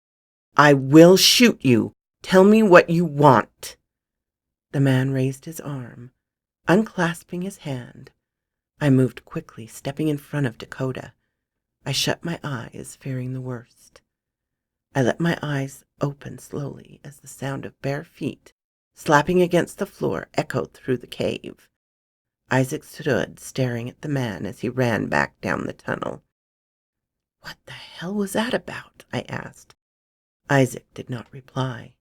"I will shoot you. Tell me what you want." The man raised his arm, unclasping his hand. I moved quickly, stepping in front of Dakota. I shut my eyes, fearing the worst. I let my eyes open slowly as the sound of bare feet slapping against the floor echoed through the cave. Isaac stood staring at the man as he ran back down the tunnel. "What the hell was that about?" I asked. Isaac did not reply.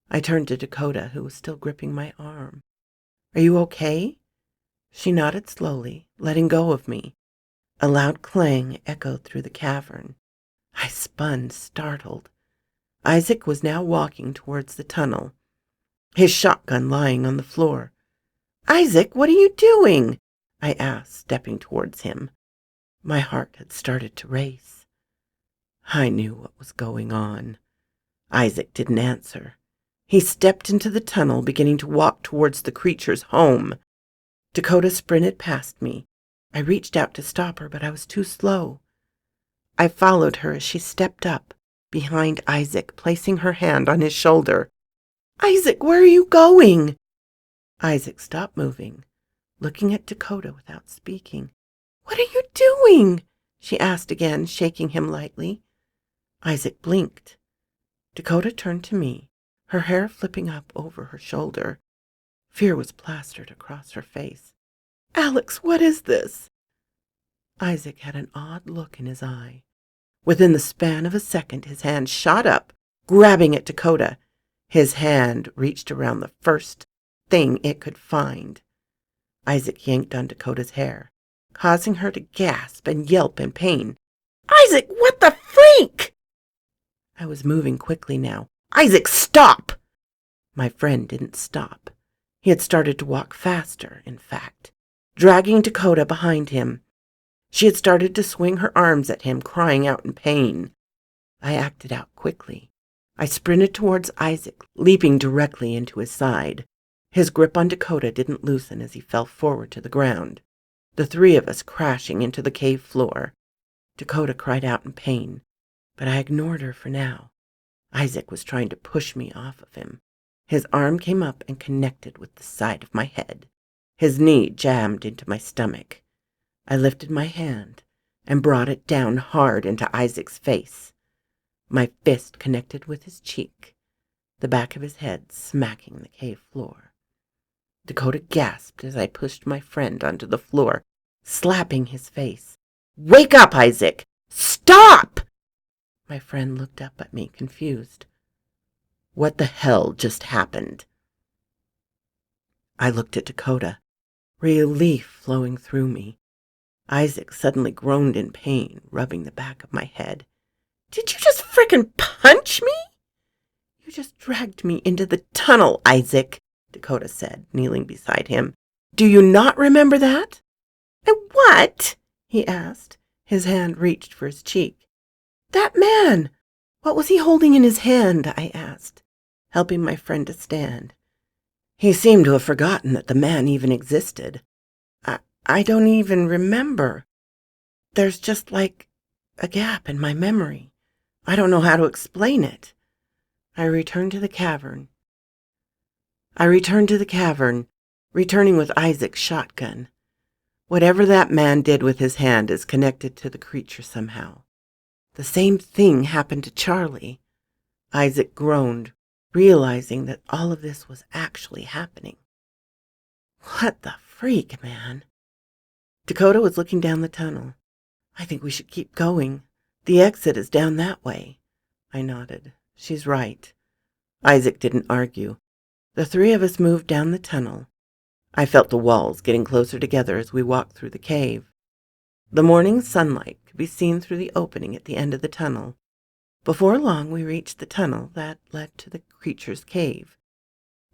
I turned to Dakota, who was still gripping my arm. Are you okay? She nodded slowly, letting go of me. A loud clang echoed through the cavern. I spun, startled. Isaac was now walking towards the tunnel, his shotgun lying on the floor. Isaac, what are you doing? I asked, stepping towards him. My heart had started to race. I knew what was going on. Isaac didn't answer. He stepped into the tunnel, beginning to walk towards the creature's home. Dakota sprinted past me. I reached out to stop her, but I was too slow. I followed her as she stepped up behind Isaac, placing her hand on his shoulder. Isaac, where are you going? Isaac stopped moving, looking at Dakota without speaking. What are you doing? She asked again, shaking him lightly. Isaac blinked. Dakota turned to me, her hair flipping up over her shoulder. Fear was plastered across her face. Alex, what is this? Isaac had an odd look in his eye. Within the span of a second, his hand shot up, grabbing at Dakota. His hand reached around the first thing it could find. Isaac yanked on Dakota's hair, causing her to gasp and yelp in pain. Isaac, what the freak? I was moving quickly now. Isaac, stop! My friend didn't stop. He had started to walk faster, in fact, dragging Dakota behind him. She had started to swing her arms at him, crying out in pain. I acted out quickly. I sprinted towards Isaac, leaping directly into his side. His grip on Dakota didn't loosen as he fell forward to the ground, the three of us crashing into the cave floor. Dakota cried out in pain, but I ignored her for now. Isaac was trying to push me off of him. His arm came up and connected with the side of my head. His knee jammed into my stomach. I lifted my hand and brought it down hard into Isaac's face. My fist connected with his cheek, the back of his head smacking the cave floor. Dakota gasped as I pushed my friend onto the floor, slapping his face. Wake up, Isaac! Stop! My friend looked up at me, confused. What the hell just happened? I looked at Dakota, relief flowing through me. Isaac suddenly groaned in pain, rubbing the back of my head. Did you just frickin' punch me? You just dragged me into the tunnel, Isaac, Dakota said, kneeling beside him. Do you not remember that? What? He asked. His hand reached for his cheek. That man! What was he holding in his hand? I asked, helping my friend to stand. He seemed to have forgotten that the man even existed. I don't even remember. There's just like a gap in my memory. I don't know how to explain it. I returned to the cavern, returning with Isaac's shotgun. Whatever that man did with his hand is connected to the creature somehow. The same thing happened to Charlie. Isaac groaned, realizing that all of this was actually happening. What the freak, man? Dakota was looking down the tunnel. I think we should keep going. The exit is down that way. I nodded. She's right. Isaac didn't argue. The three of us moved down the tunnel. I felt the walls getting closer together as we walked through the cave. The morning sunlight could be seen through the opening at the end of the tunnel. Before long, we reached the tunnel that led to the creature's cave.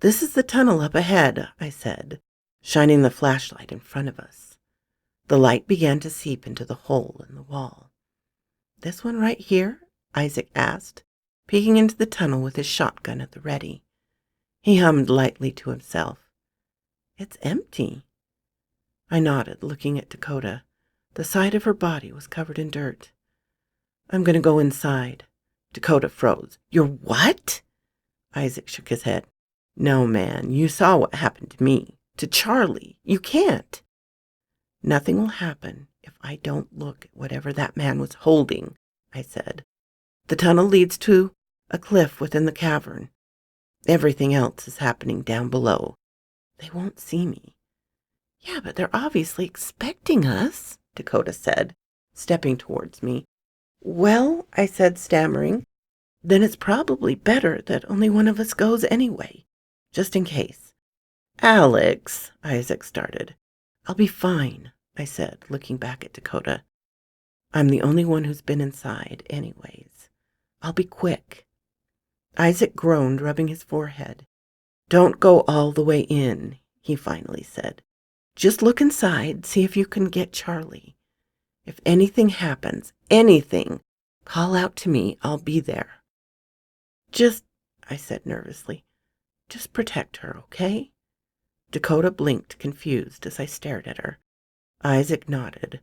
This is the tunnel up ahead, I said, shining the flashlight in front of us. The light began to seep into the hole in the wall. This one right here? Isaac asked, peeking into the tunnel with his shotgun at the ready. He hummed lightly to himself. It's empty. I nodded, looking at Dakota. The side of her body was covered in dirt. I'm going to go inside. Dakota froze. You're what? Isaac shook his head. No, man, you saw what happened to me, to Charlie. You can't. Nothing will happen if I don't look at whatever that man was holding, I said. The tunnel leads to a cliff within the cavern. Everything else is happening down below. They won't see me. Yeah, but they're obviously expecting us, Dakota said, stepping towards me. Well, I said, stammering, Then it's probably better that only one of us goes anyway, just in case. Alex, Isaac started. I'll be fine, I said, looking back at Dakota. I'm the only one who's been inside, anyways. I'll be quick. Isaac groaned, rubbing his forehead. Don't go all the way in, he finally said. Just look inside, see if you can get Charlie. If anything happens, anything, call out to me, I'll be there. Just, I said nervously, just protect her, okay? Dakota blinked, confused, as I stared at her. Isaac nodded.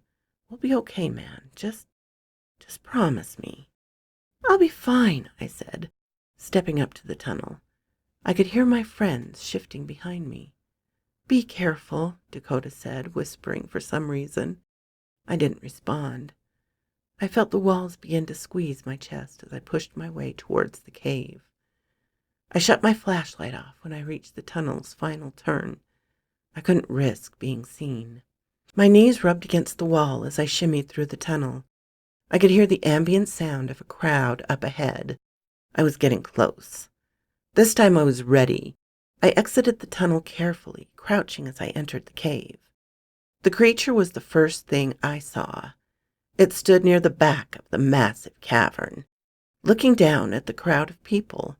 We'll be okay, man. Just promise me. I'll be fine, I said, stepping up to the tunnel. I could hear my friends shifting behind me. Be careful, Dakota said, whispering for some reason. I didn't respond. I felt the walls begin to squeeze my chest as I pushed my way towards the cave. I shut my flashlight off when I reached the tunnel's final turn. I couldn't risk being seen. My knees rubbed against the wall as I shimmied through the tunnel. I could hear the ambient sound of a crowd up ahead. I was getting close. This time I was ready. I exited the tunnel carefully, crouching as I entered the cave. The creature was the first thing I saw. It stood near the back of the massive cavern, looking down at the crowd of people.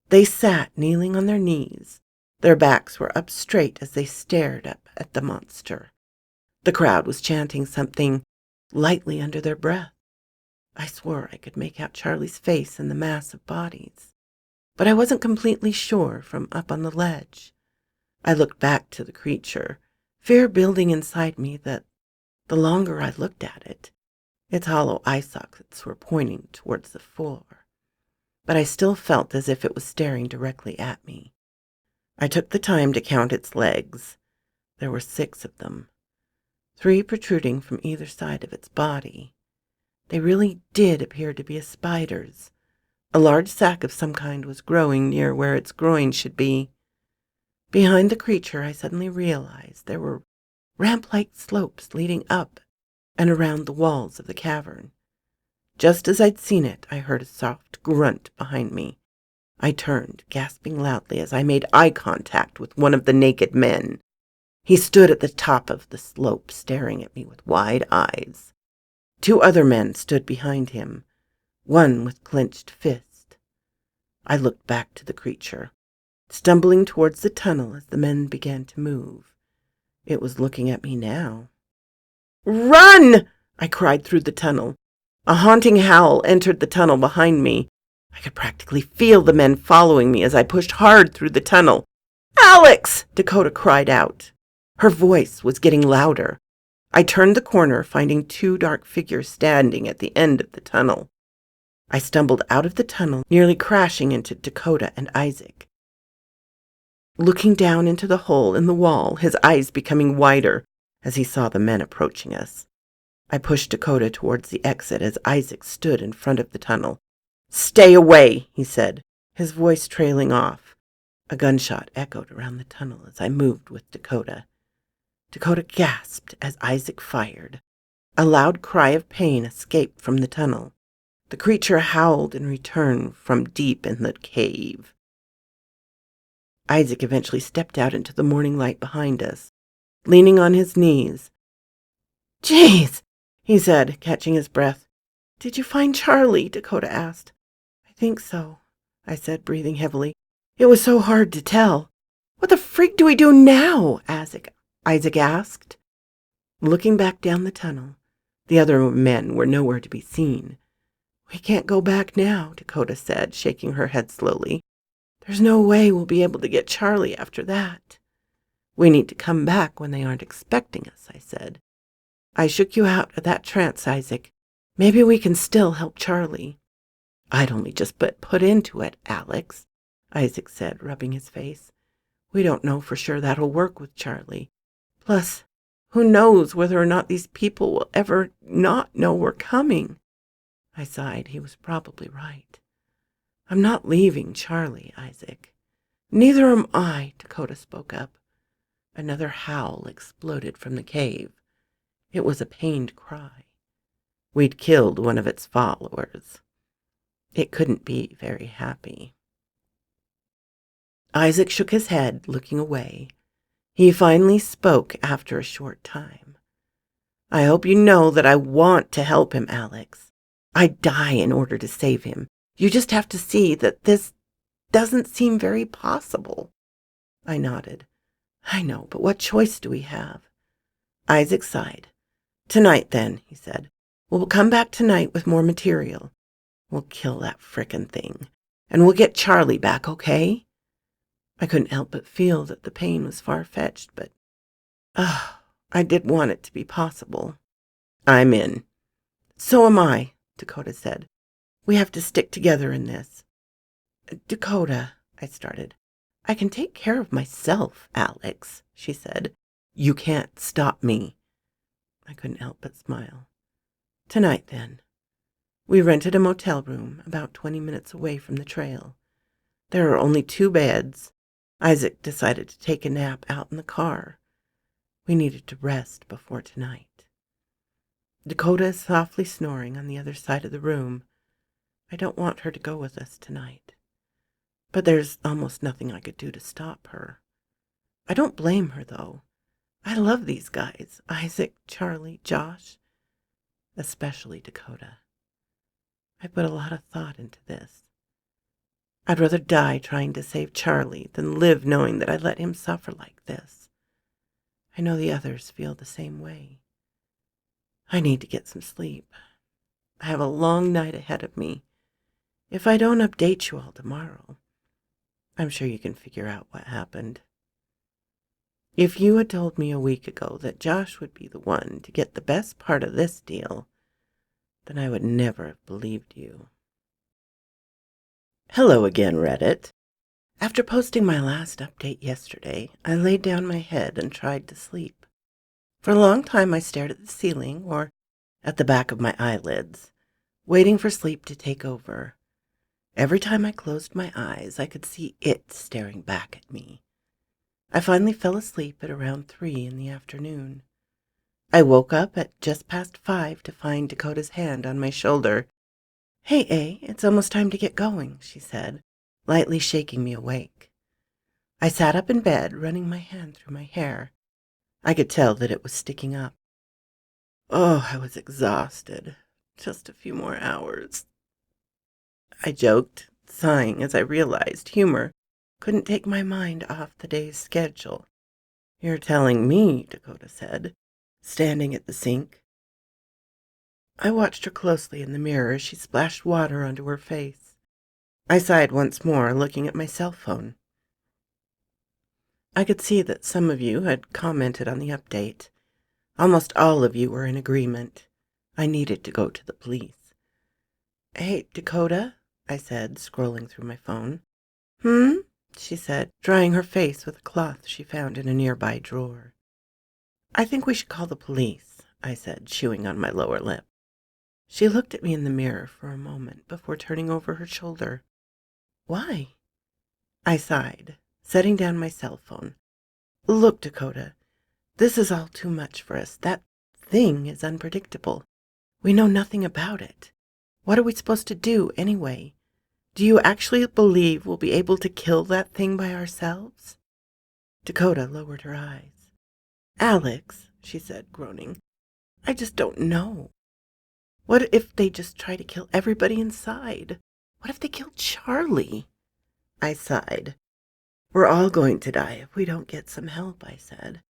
They sat kneeling on their knees. Their backs were up straight as they stared up at the monster. The crowd was chanting something lightly under their breath. I swore I could make out Charlie's face in the mass of bodies, but I wasn't completely sure from up on the ledge. I looked back to the creature, fear building inside me that the longer I looked at it, its hollow eye sockets were pointing towards the floor. But I still felt as if it was staring directly at me. I took the time to count its legs. There were 6 of them, 3 protruding from either side of its body. They really did appear to be a spider's. A large sac of some kind was growing near where its groin should be. Behind the creature, I suddenly realized there were ramp-like slopes leading up and around the walls of the cavern. Just as I'd seen it, I heard a soft grunt behind me. I turned, gasping loudly as I made eye contact with one of the naked men. He stood at the top of the slope, staring at me with wide eyes. 2 other men stood behind him, one with clenched fist. I looked back to the creature, stumbling towards the tunnel as the men began to move. It was looking at me now. "Run!" I cried through the tunnel. A haunting howl entered the tunnel behind me. I could practically feel the men following me as I pushed hard through the tunnel. "Alex!" Dakota cried out. Her voice was getting louder. I turned the corner, finding 2 dark figures standing at the end of the tunnel. I stumbled out of the tunnel, nearly crashing into Dakota and Isaac. Looking down into the hole in the wall, his eyes becoming wider as he saw the men approaching us. I pushed Dakota towards the exit as Isaac stood in front of the tunnel. "Stay away," he said, his voice trailing off. A gunshot echoed around the tunnel as I moved with Dakota. Dakota gasped as Isaac fired. A loud cry of pain escaped from the tunnel. The creature howled in return from deep in the cave. Isaac eventually stepped out into the morning light behind us, leaning on his knees. "Jeez," he said, catching his breath. "Did you find Charlie?" Dakota asked. "I think so," I said, breathing heavily. "It was so hard to tell." "What the freak do we do now?" Isaac asked. Looking back down the tunnel, the other men were nowhere to be seen. "We can't go back now," Dakota said, shaking her head slowly. "There's no way we'll be able to get Charlie after that." "We need to come back when they aren't expecting us," I said. "I shook you out of that trance, Isaac. Maybe we can still help Charlie." "I'd only just been put into it, Alex," Isaac said, rubbing his face. "We don't know for sure that'll work with Charlie. Plus, who knows whether or not these people will ever not know we're coming." I sighed. He was probably right. "I'm not leaving Charlie, Isaac." "Neither am I," Dakota spoke up. Another howl exploded from the cave. It was a pained cry. We'd killed one of its followers. It couldn't be very happy. Isaac shook his head, looking away. He finally spoke after a short time. I hope you know that I want to help him, Alex. I'd die in order to save him. You just have to see that this doesn't seem very possible. I nodded. I know, but what choice do we have? Isaac sighed. Tonight, then, he said. We'll come back tonight with more material. We'll kill that frickin' thing. And we'll get Charlie back, okay? I couldn't help but feel that the pain was far-fetched, but I did want it to be possible. I'm in. So am I, Dakota said. We have to stick together in this. Dakota, I started. I can take care of myself, Alex, she said. You can't stop me. I couldn't help but smile. Tonight, then. We rented a motel room about 20 minutes away from the trail. There are only 2 beds. Isaac decided to take a nap out in the car. We needed to rest before tonight. Dakota is softly snoring on the other side of the room. I don't want her to go with us tonight. But there's almost nothing I could do to stop her. I don't blame her, though. I love these guys, Isaac, Charlie, Josh, especially Dakota. I put a lot of thought into this. I'd rather die trying to save Charlie than live knowing that I let him suffer like this. I know the others feel the same way. I need to get some sleep. I have a long night ahead of me. If I don't update you all tomorrow, I'm sure you can figure out what happened. If you had told me a week ago that Josh would be the one to get the best part of this deal, then I would never have believed you. Hello again, Reddit. After posting my last update yesterday, I laid down my head and tried to sleep. For a long time I stared at the ceiling, or at the back of my eyelids, waiting for sleep to take over. Every time I closed my eyes, I could see it staring back at me. I finally fell asleep at around 3 in the afternoon. I woke up at just past 5 to find Dakota's hand on my shoulder. Hey, A, it's almost time to get going, she said, lightly shaking me awake. I sat up in bed, running my hand through my hair. I could tell that it was sticking up. Oh, I was exhausted. Just a few more hours. I joked, sighing as I realized humor couldn't take my mind off the day's schedule. You're telling me, Dakota said, standing at the sink. I watched her closely in the mirror as she splashed water onto her face. I sighed once more, looking at my cell phone. I could see that some of you had commented on the update. Almost all of you were in agreement. I needed to go to the police. Hey, Dakota, I said, scrolling through my phone. She said, drying her face with a cloth she found in a nearby drawer. I think we should call the police, I said, chewing on my lower lip. She looked at me in the mirror for a moment before turning over her shoulder. Why? I sighed, setting down my cell phone. Look, Dakota, this is all too much for us. That thing is unpredictable. We know nothing about it. What are we supposed to do anyway? Do you actually believe we'll be able to kill that thing by ourselves? Dakota lowered her eyes. Alex, she said, groaning, I just don't know. What if they just try to kill everybody inside? What if they kill Charlie? I sighed. We're all going to die if we don't get some help, I said.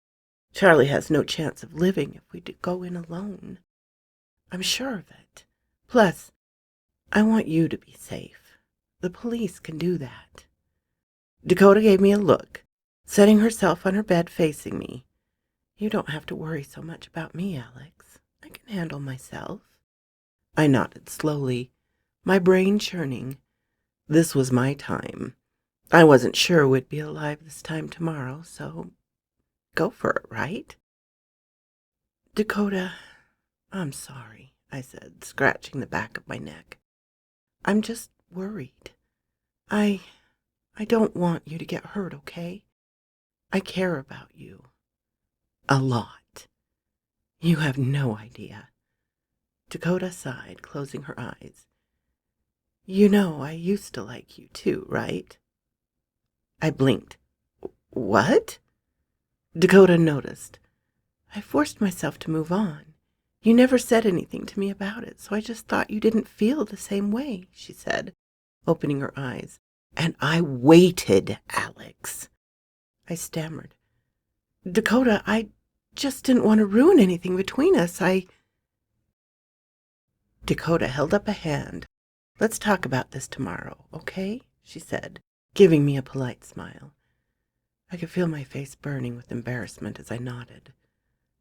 Charlie has no chance of living if we go in alone. I'm sure of it. Plus, I want you to be safe. The police can do that. Dakota gave me a look, setting herself on her bed facing me. You don't have to worry so much about me, Alex. I can handle myself. I nodded slowly, my brain churning. This was my time. I wasn't sure we'd be alive this time tomorrow, so go for it, right? Dakota, I'm sorry, I said, scratching the back of my neck. I'm just worried. I don't want you to get hurt, okay? I care about you. A lot. You have no idea. Dakota sighed, closing her eyes. You know, I used to like you too, right? I blinked. What? Dakota noticed. I forced myself to move on. You never said anything to me about it, so I just thought you didn't feel the same way, she said, opening her eyes. And I waited, Alex. I stammered. Dakota, I just didn't want to ruin anything between us. Dakota held up a hand. Let's talk about this tomorrow, okay? She said, giving me a polite smile. I could feel my face burning with embarrassment as I nodded.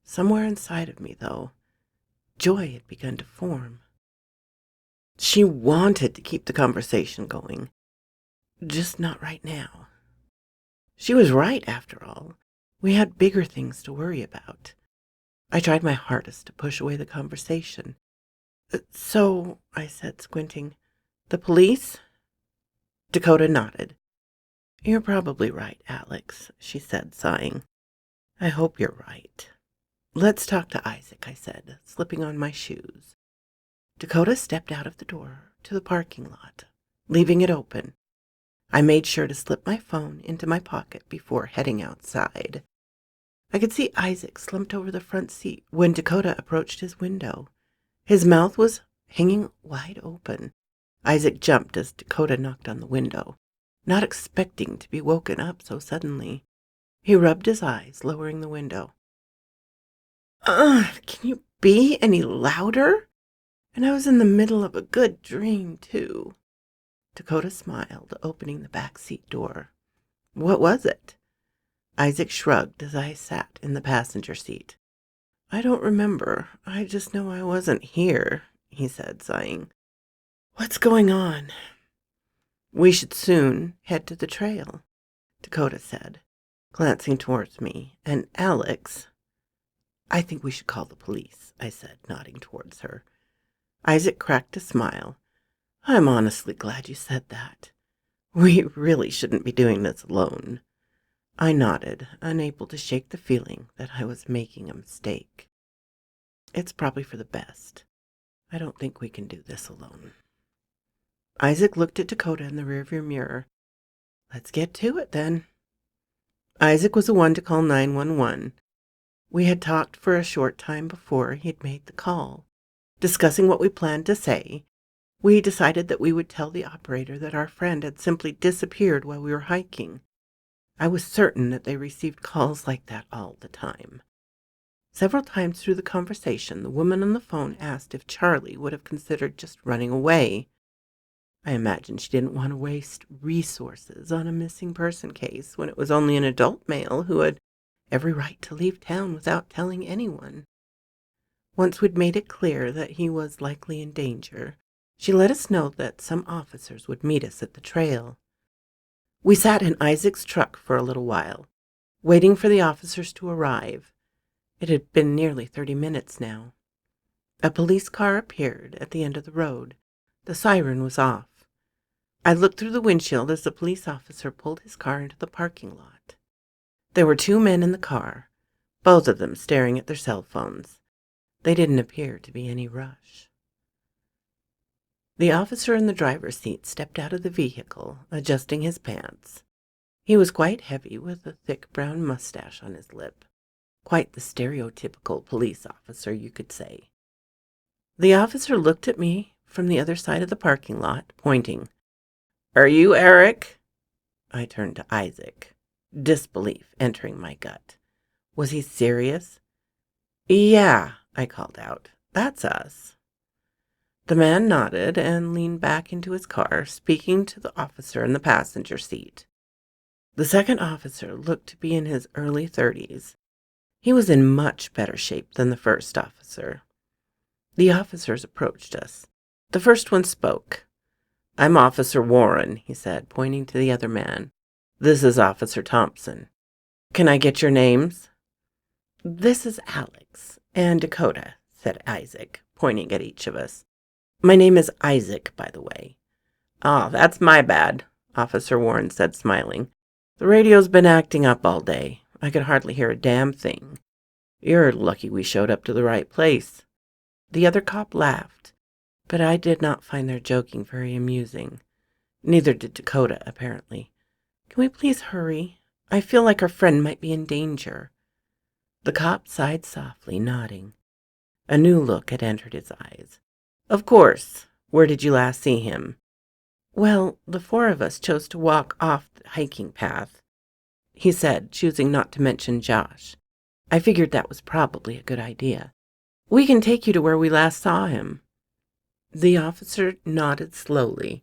Somewhere inside of me, though, joy had begun to form. She wanted to keep the conversation going, just not right now. She was right, after all. We had bigger things to worry about. I tried my hardest to push away the conversation. So, I said, squinting, the police? Dakota nodded. You're probably right, Alex, she said, sighing. I hope you're right. Let's talk to Isaac, I said, slipping on my shoes. Dakota stepped out of the door to the parking lot, leaving it open. I made sure to slip my phone into my pocket before heading outside. I could see Isaac slumped over the front seat when Dakota approached his window. His mouth was hanging wide open. Isaac jumped as Dakota knocked on the window, not expecting to be woken up so suddenly. He rubbed his eyes, lowering the window. Can you be any louder? And I was in the middle of a good dream, too. Dakota smiled, opening the back seat door. What was it? Isaac shrugged as I sat in the passenger seat. I don't remember. I just know I wasn't here, he said, sighing. What's going on? We should soon head to the trail, Dakota said, glancing towards me. And Alex, I think we should call the police, I said, nodding towards her. Isaac cracked a smile. I'm honestly glad you said that. We really shouldn't be doing this alone. I nodded, unable to shake the feeling that I was making a mistake. It's probably for the best. I don't think we can do this alone. Isaac looked at Dakota in the rearview mirror. Let's get to it, then. Isaac was the one to call 911. We had talked for a short time before he had made the call. Discussing what we planned to say, we decided that we would tell the operator that our friend had simply disappeared while we were hiking. I was certain that they received calls like that all the time. Several times through the conversation, the woman on the phone asked if Charlie would have considered just running away. I imagined she didn't want to waste resources on a missing person case when it was only an adult male who had every right to leave town without telling anyone. Once we'd made it clear that he was likely in danger, she let us know that some officers would meet us at the trail. We sat in Isaac's truck for a little while, waiting for the officers to arrive. It had been nearly 30 minutes now. A police car appeared at the end of the road. The siren was off. I looked through the windshield as the police officer pulled his car into the parking lot. There were 2 men in the car, both of them staring at their cell phones. They didn't appear to be any rush. The officer in the driver's seat stepped out of the vehicle, adjusting his pants. He was quite heavy, with a thick brown mustache on his lip. Quite the stereotypical police officer, you could say. The officer looked at me from the other side of the parking lot, pointing. Are you Eric? I turned to Isaac, disbelief entering my gut. Was he serious? Yeah, I called out. That's us. The man nodded and leaned back into his car, speaking to the officer in the passenger seat. The second officer looked to be in his early 30s. He was in much better shape than the first officer. The officers approached us. The first one spoke. I'm Officer Warren, he said, pointing to the other man. This is Officer Thompson. Can I get your names? This is Alex and Dakota, said Isaac, pointing at each of us. My name is Isaac, by the way. Ah, that's my bad, Officer Warren said, smiling. The radio's been acting up all day. I could hardly hear a damn thing. You're lucky we showed up to the right place. The other cop laughed. But I did not find their joking very amusing. Neither did Dakota, apparently. Can we please hurry? I feel like our friend might be in danger. The cop sighed softly, nodding. A new look had entered his eyes. Of course. Where did you last see him? Well, the four of us chose to walk off the hiking path, he said, choosing not to mention Josh. I figured that was probably a good idea. We can take you to where we last saw him. The officer nodded slowly.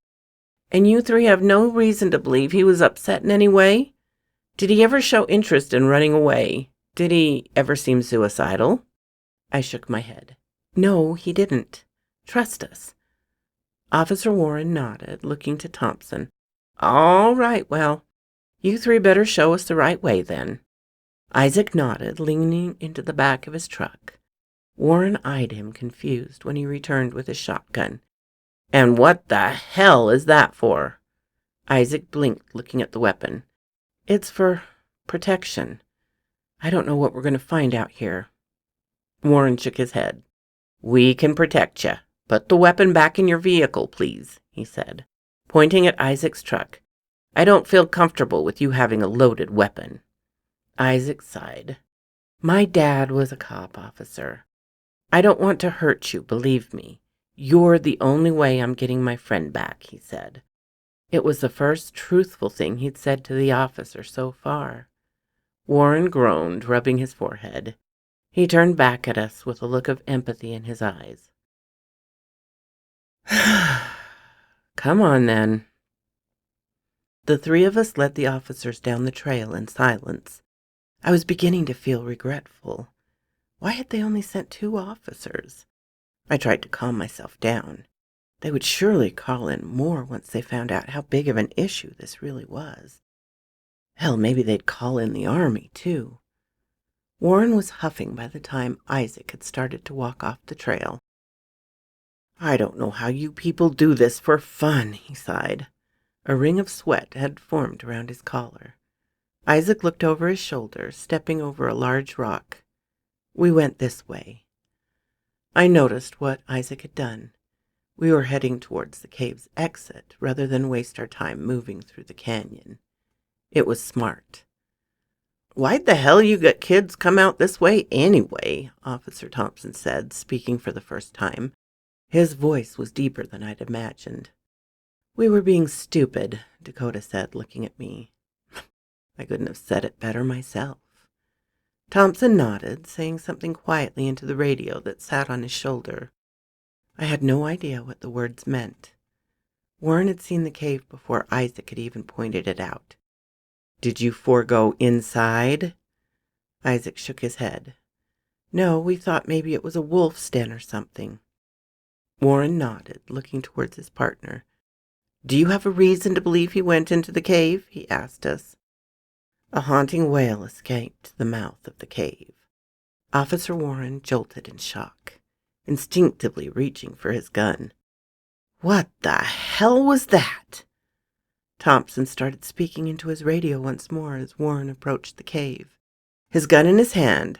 And you three have no reason to believe he was upset in any way? Did he ever show interest in running away? Did he ever seem suicidal? I shook my head. No, he didn't. Trust us. Officer Warren nodded, looking to Thompson. All right, well, you three better show us the right way then. Isaac nodded, leaning into the back of his truck. Warren eyed him, confused, when he returned with his shotgun. And what the hell is that for? Isaac blinked, looking at the weapon. It's for protection. I don't know what we're going to find out here. Warren shook his head. We can protect you. Put the weapon back in your vehicle, please, he said, pointing at Isaac's truck. I don't feel comfortable with you having a loaded weapon. Isaac sighed. My dad was a cop officer. I don't want to hurt you, believe me. You're the only way I'm getting my friend back, he said. It was the first truthful thing he'd said to the officer so far. Warren groaned, rubbing his forehead. He turned back at us with a look of empathy in his eyes. Come on, then. The three of us led the officers down the trail in silence. I was beginning to feel regretful. Why had they only sent 2 officers? I tried to calm myself down. They would surely call in more once they found out how big of an issue this really was. Hell, maybe they'd call in the army, too. Warren was huffing by the time Isaac had started to walk off the trail. I don't know how you people do this for fun, he sighed. A ring of sweat had formed around his collar. Isaac looked over his shoulder, stepping over a large rock. We went this way. I noticed what Isaac had done. We were heading towards the cave's exit rather than waste our time moving through the canyon. It was smart. Why'd the hell you got kids come out this way anyway? Officer Thompson said, speaking for the first time. His voice was deeper than I'd imagined. We were being stupid, Dakota said, looking at me. I couldn't have said it better myself. Thompson nodded, saying something quietly into the radio that sat on his shoulder. I had no idea what the words meant. Warren had seen the cave before Isaac had even pointed it out. Did you forego inside? Isaac shook his head. No, we thought maybe it was a wolf's den or something. Warren nodded, looking towards his partner. Do you have a reason to believe he went into the cave? He asked us. A haunting wail escaped the mouth of the cave. Officer Warren jolted in shock, instinctively reaching for his gun. What the hell was that? Thompson started speaking into his radio once more as Warren approached the cave, his gun in his hand.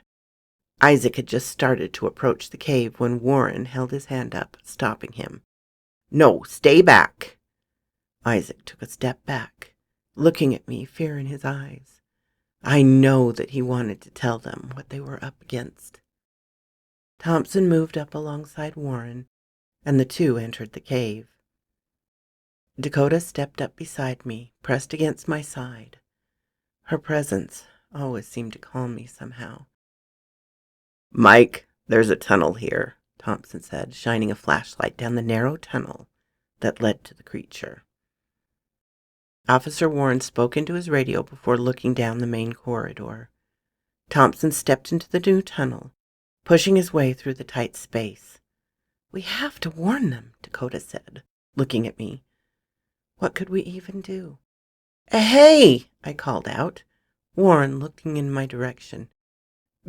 Isaac had just started to approach the cave when Warren held his hand up, stopping him. No, stay back. Isaac took a step back, looking at me, fear in his eyes. I know that he wanted to tell them what they were up against. Thompson moved up alongside Warren, and the two entered the cave. Dakota stepped up beside me, pressed against my side. Her presence always seemed to calm me somehow. Mike, there's a tunnel here, Thompson said, shining a flashlight down the narrow tunnel that led to the creature. Officer Warren spoke into his radio before looking down the main corridor. Thompson stepped into the new tunnel, pushing his way through the tight space. We have to warn them, Dakota said, looking at me. What could we even do? Hey, I called out, Warren looking in my direction.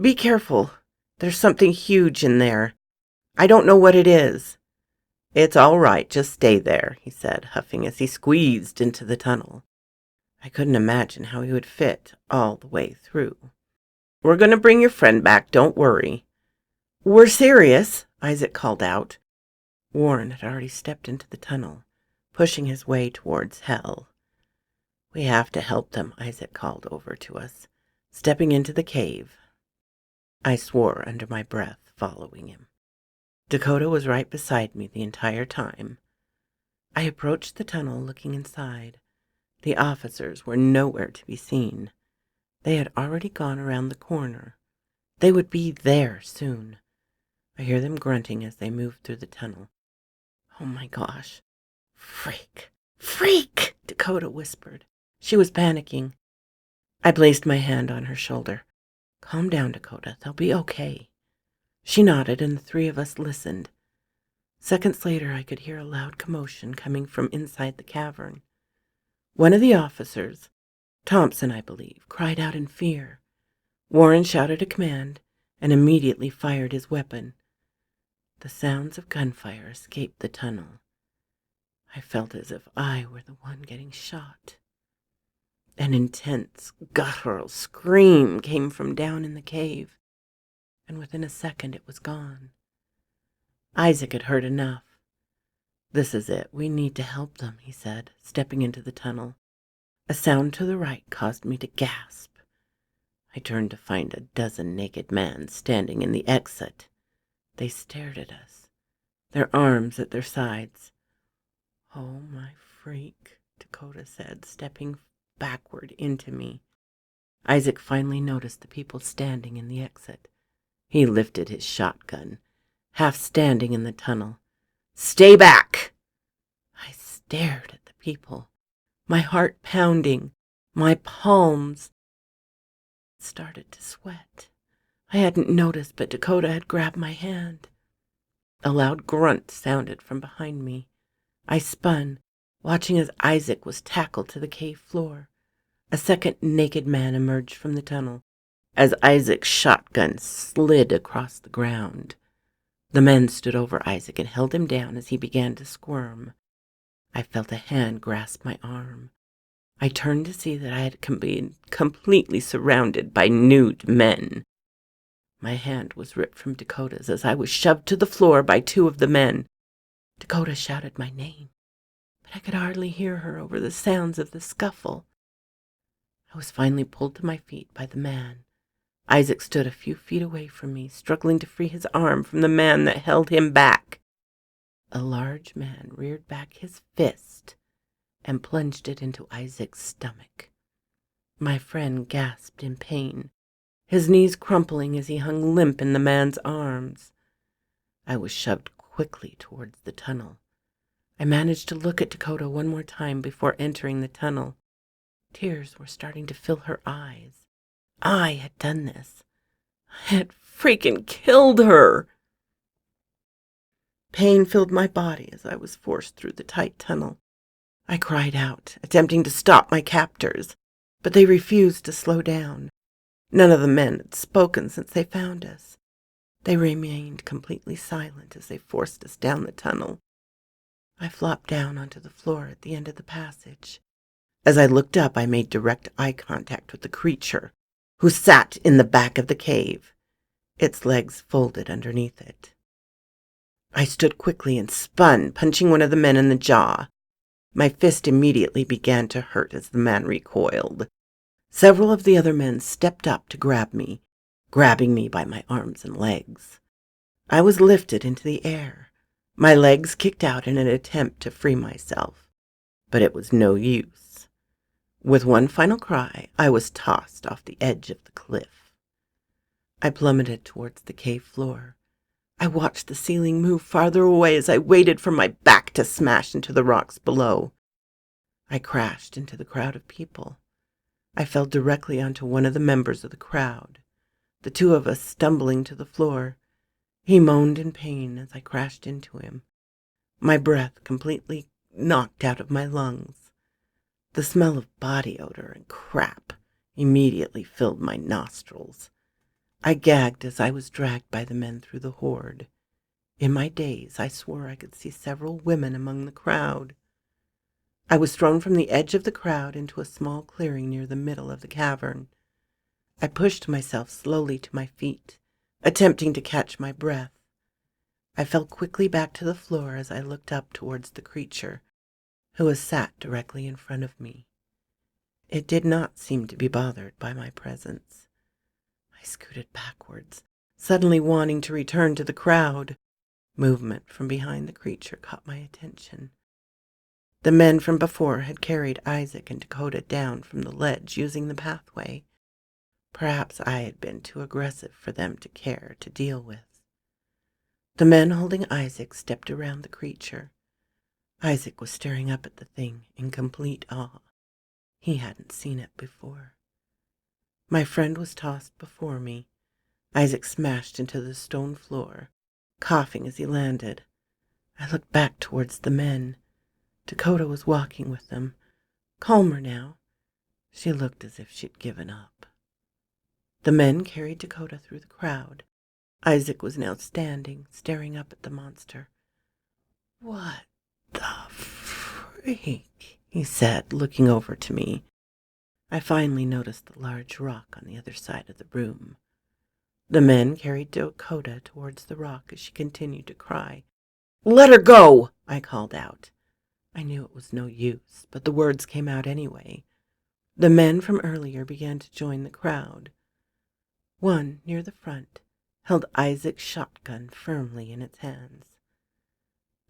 Be careful. There's something huge in there. I don't know what it is. It's all right, just stay there, he said, huffing as he squeezed into the tunnel. I couldn't imagine how he would fit all the way through. We're going to bring your friend back, don't worry. We're serious, Isaac called out. Warren had already stepped into the tunnel, pushing his way towards hell. "We have to help them," Isaac called over to us, stepping into the cave. I swore under my breath, following him. Dakota was right beside me the entire time. I approached the tunnel, looking inside. The officers were nowhere to be seen. They had already gone around the corner. They would be there soon. I hear them grunting as they move through the tunnel. "Oh my gosh. Freak! Freak!" Dakota whispered. She was panicking. I placed my hand on her shoulder. "Calm down, Dakota. They'll be okay." She nodded, and the three of us listened. Seconds later, I could hear a loud commotion coming from inside the cavern. One of the officers, Thompson, I believe, cried out in fear. Warren shouted a command and immediately fired his weapon. The sounds of gunfire escaped the tunnel. I felt as if I were the one getting shot. An intense, guttural scream came from down in the cave, and within a second it was gone. Isaac had heard enough. "This is it. We need to help them," he said, stepping into the tunnel. A sound to the right caused me to gasp. I turned to find a dozen naked men standing in the exit. They stared at us, their arms at their sides. "Oh, my freak," Dakota said, stepping backward into me. Isaac finally noticed the people standing in the exit. He lifted his shotgun, half standing in the tunnel. "Stay back!" I stared at the people, my heart pounding, my palms started to sweat. I hadn't noticed, but Dakota had grabbed my hand. A loud grunt sounded from behind me. I spun, watching as Isaac was tackled to the cave floor. A second naked man emerged from the tunnel as Isaac's shotgun slid across the ground. The men stood over Isaac and held him down as he began to squirm. I felt a hand grasp my arm. I turned to see that I had been completely surrounded by nude men. My hand was ripped from Dakota's as I was shoved to the floor by two of the men. Dakota shouted my name, but I could hardly hear her over the sounds of the scuffle. I was finally pulled to my feet by the man. Isaac stood a few feet away from me, struggling to free his arm from the man that held him back. A large man reared back his fist and plunged it into Isaac's stomach. My friend gasped in pain, his knees crumpling as he hung limp in the man's arms. I was shoved quickly towards the tunnel. I managed to look at Dakota one more time before entering the tunnel. Tears were starting to fill her eyes. I had done this. I had freaking killed her. Pain filled my body as I was forced through the tight tunnel. I cried out, attempting to stop my captors, but they refused to slow down. None of the men had spoken since they found us. They remained completely silent as they forced us down the tunnel. I flopped down onto the floor at the end of the passage. As I looked up, I made direct eye contact with the creature, who sat in the back of the cave, its legs folded underneath it. I stood quickly and spun, punching one of the men in the jaw. My fist immediately began to hurt as the man recoiled. Several of the other men stepped up to grab me, grabbing me by my arms and legs. I was lifted into the air. My legs kicked out in an attempt to free myself, but it was no use. With one final cry, I was tossed off the edge of the cliff. I plummeted towards the cave floor. I watched the ceiling move farther away as I waited for my back to smash into the rocks below. I crashed into the crowd of people. I fell directly onto one of the members of the crowd, the two of us stumbling to the floor. He moaned in pain as I crashed into him, my breath completely knocked out of my lungs. The smell of body odor and crap immediately filled my nostrils. I gagged as I was dragged by the men through the horde. In my daze, I swore I could see several women among the crowd. I was thrown from the edge of the crowd into a small clearing near the middle of the cavern. I pushed myself slowly to my feet, attempting to catch my breath. I fell quickly back to the floor as I looked up towards the creature, who was sat directly in front of me. It did not seem to be bothered by my presence. I scooted backwards, suddenly wanting to return to the crowd. Movement from behind the creature caught my attention. The men from before had carried Isaac and Dakota down from the ledge using the pathway. Perhaps I had been too aggressive for them to care to deal with. The men holding Isaac stepped around the creature. Isaac was staring up at the thing in complete awe. He hadn't seen it before. My friend was tossed before me. Isaac smashed into the stone floor, coughing as he landed. I looked back towards the men. Dakota was walking with them, calmer now. She looked as if she'd given up. The men carried Dakota through the crowd. Isaac was now standing, staring up at the monster. "What the freak?" he said, looking over to me. I finally noticed the large rock on the other side of the room. The men carried Dakota towards the rock as she continued to cry. "Let her go!" I called out. I knew it was no use, but the words came out anyway. The men from earlier began to join the crowd. One, near the front, held Isaac's shotgun firmly in its hands.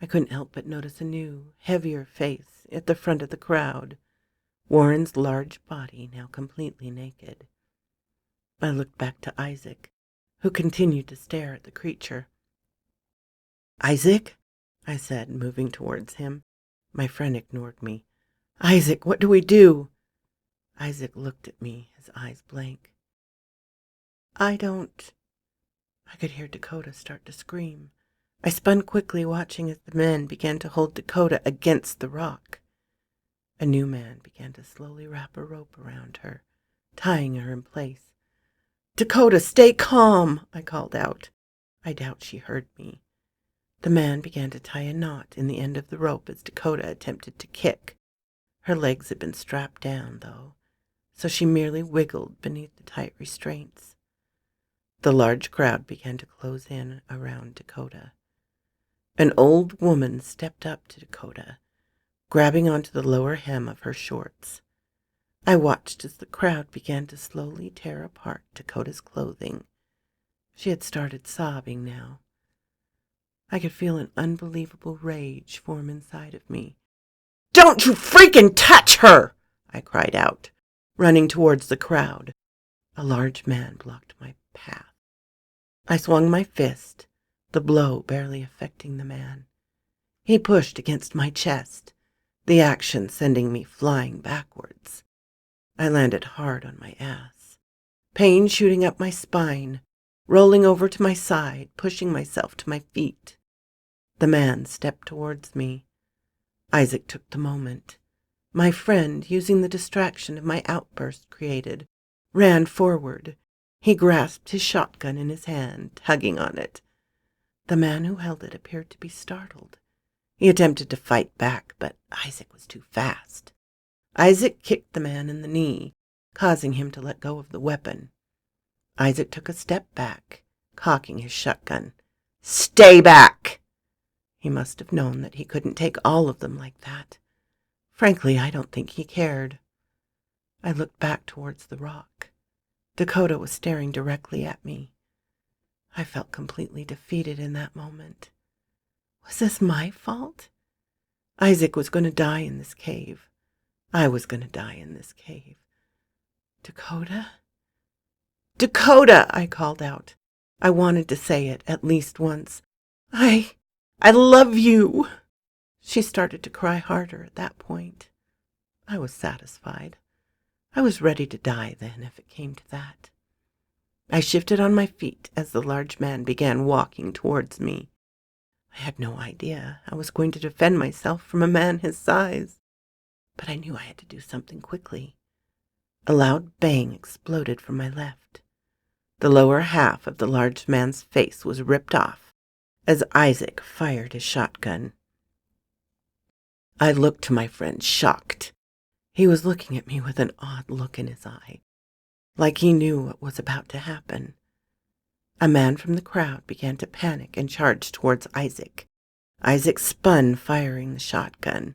I couldn't help but notice a new, heavier face at the front of the crowd, Warren's large body now completely naked. I looked back to Isaac, who continued to stare at the creature. "Isaac?" I said, moving towards him. My friend ignored me. "Isaac, what do we do?" Isaac looked at me, his eyes blank. I could hear Dakota start to scream. I spun quickly, watching as the men began to hold Dakota against the rock. A new man began to slowly wrap a rope around her, tying her in place. "Dakota, stay calm," I called out. I doubt she heard me. The man began to tie a knot in the end of the rope as Dakota attempted to kick. Her legs had been strapped down, though, so she merely wiggled beneath the tight restraints. The large crowd began to close in around Dakota. An old woman stepped up to Dakota, grabbing onto the lower hem of her shorts. I watched as the crowd began to slowly tear apart Dakota's clothing. She had started sobbing now. I could feel an unbelievable rage form inside of me. "Don't you freaking touch her!" I cried out, running towards the crowd. A large man blocked my path. I swung my fist, the blow barely affecting the man. He pushed against my chest, the action sending me flying backwards. I landed hard on my ass, pain shooting up my spine, rolling over to my side, pushing myself to my feet. The man stepped towards me. Isaac took the moment. My friend, using the distraction of my outburst created, ran forward. He grasped his shotgun in his hand, tugging on it. The man who held it appeared to be startled. He attempted to fight back, but Isaac was too fast. Isaac kicked the man in the knee, causing him to let go of the weapon. Isaac took a step back, cocking his shotgun. "Stay back!" He must have known that he couldn't take all of them like that. Frankly, I don't think he cared. I looked back towards the rock. Dakota was staring directly at me. I felt completely defeated in that moment. Was this my fault? Isaac was going to die in this cave. I was going to die in this cave. "Dakota? Dakota!" I called out. I wanted to say it at least once. I love you." She started to cry harder at that point. I was satisfied. I was ready to die then, if it came to that. I shifted on my feet as the large man began walking towards me. I had no idea I was going to defend myself from a man his size, but I knew I had to do something quickly. A loud bang exploded from my left. The lower half of the large man's face was ripped off as Isaac fired his shotgun. I looked to my friend, shocked. He was looking at me with an odd look in his eye, like he knew what was about to happen. A man from the crowd began to panic and charge towards Isaac. Isaac spun, firing the shotgun.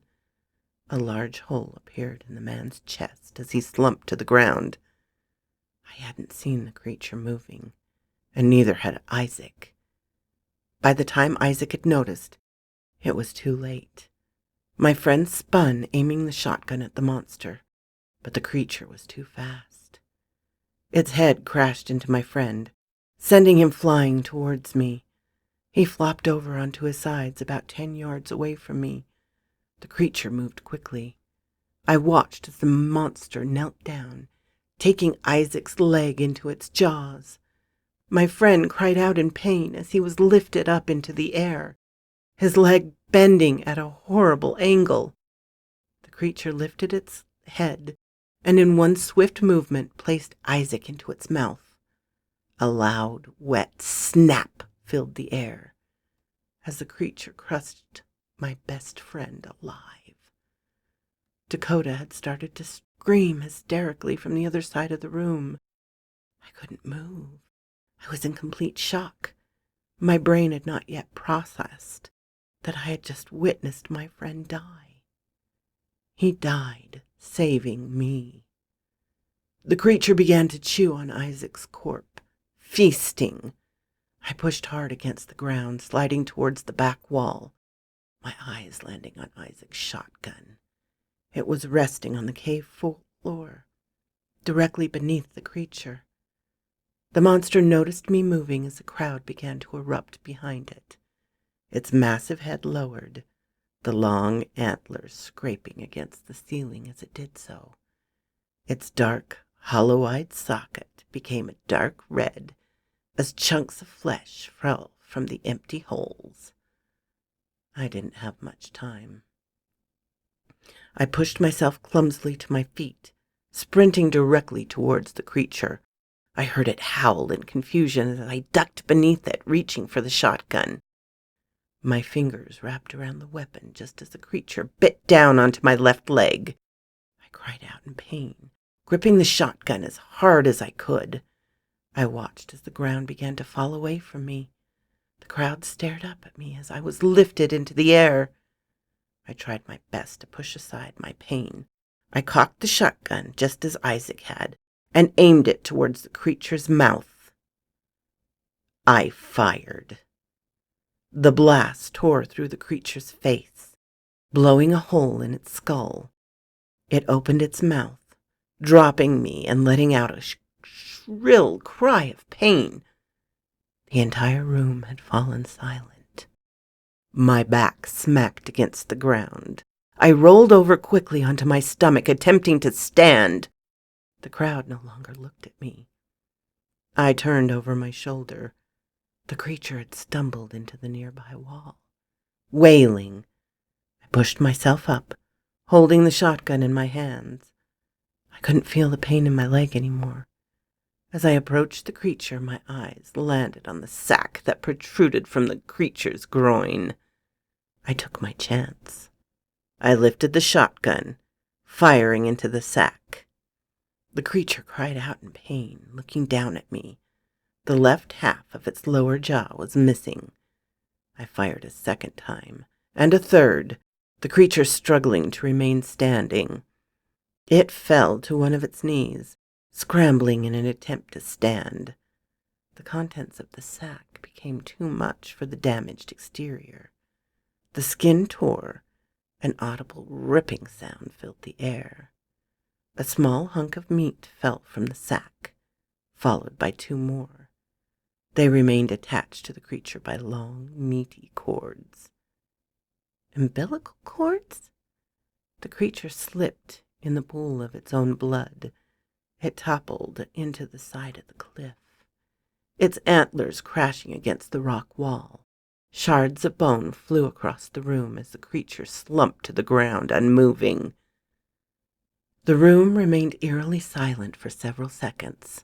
A large hole appeared in the man's chest as he slumped to the ground. I hadn't seen the creature moving, and neither had Isaac. By the time Isaac had noticed, it was too late. My friend spun, aiming the shotgun at the monster, but the creature was too fast. Its head crashed into my friend, sending him flying towards me. He flopped over onto his sides about 10 yards away from me. The creature moved quickly. I watched as the monster knelt down, taking Isaac's leg into its jaws. My friend cried out in pain as he was lifted up into the air, his leg bending at a horrible angle. The creature lifted its head and in one swift movement placed Isaac into its mouth. A loud, wet snap filled the air as the creature crushed my best friend alive. Dakota had started to scream hysterically from the other side of the room. I couldn't move. I was in complete shock. My brain had not yet processed that I had just witnessed my friend die. He died, saving me. The creature began to chew on Isaac's corpse, feasting. I pushed hard against the ground, sliding towards the back wall, my eyes landing on Isaac's shotgun. It was resting on the cave floor, directly beneath the creature. The monster noticed me moving as the crowd began to erupt behind it, its massive head lowered, the long antlers scraping against the ceiling as it did so. Its dark, hollow-eyed socket became a dark red as chunks of flesh fell from the empty holes. I didn't have much time. I pushed myself clumsily to my feet, sprinting directly towards the creature. I heard it howl in confusion as I ducked beneath it, reaching for the shotgun. My fingers wrapped around the weapon just as the creature bit down onto my left leg. I cried out in pain, gripping the shotgun as hard as I could. I watched as the ground began to fall away from me. The crowd stared up at me as I was lifted into the air. I tried my best to push aside my pain. I cocked the shotgun just as Isaac had and aimed it towards the creature's mouth. I fired. The blast tore through the creature's face, blowing a hole in its skull. It opened its mouth, dropping me and letting out a shrill cry of pain. The entire room had fallen silent. My back smacked against the ground. I rolled over quickly onto my stomach, attempting to stand. The crowd no longer looked at me. I turned over my shoulder. The creature had stumbled into the nearby wall, wailing. I pushed myself up, holding the shotgun in my hands. I couldn't feel the pain in my leg anymore. As I approached the creature, my eyes landed on the sack that protruded from the creature's groin. I took my chance. I lifted the shotgun, firing into the sack. The creature cried out in pain, looking down at me. The left half of its lower jaw was missing. I fired a second time, and a third, the creature struggling to remain standing. It fell to one of its knees, scrambling in an attempt to stand. The contents of the sack became too much for the damaged exterior. The skin tore. An audible ripping sound filled the air. A small hunk of meat fell from the sack, followed by two more. They remained attached to the creature by long, meaty cords. Umbilical cords? The creature slipped in the pool of its own blood. It toppled into the side of the cliff, its antlers crashing against the rock wall. Shards of bone flew across the room as the creature slumped to the ground, unmoving. The room remained eerily silent for several seconds.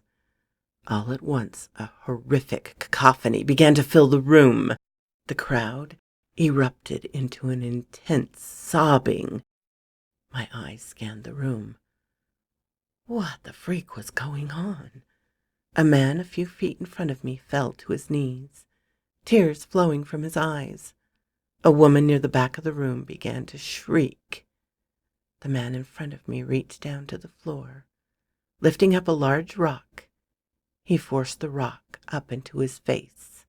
All at once, a horrific cacophony began to fill the room. The crowd erupted into an intense sobbing. My eyes scanned the room. What the freak was going on? A man a few feet in front of me fell to his knees, tears flowing from his eyes. A woman near the back of the room began to shriek. The man in front of me reached down to the floor. Lifting up a large rock, he forced the rock up into his face.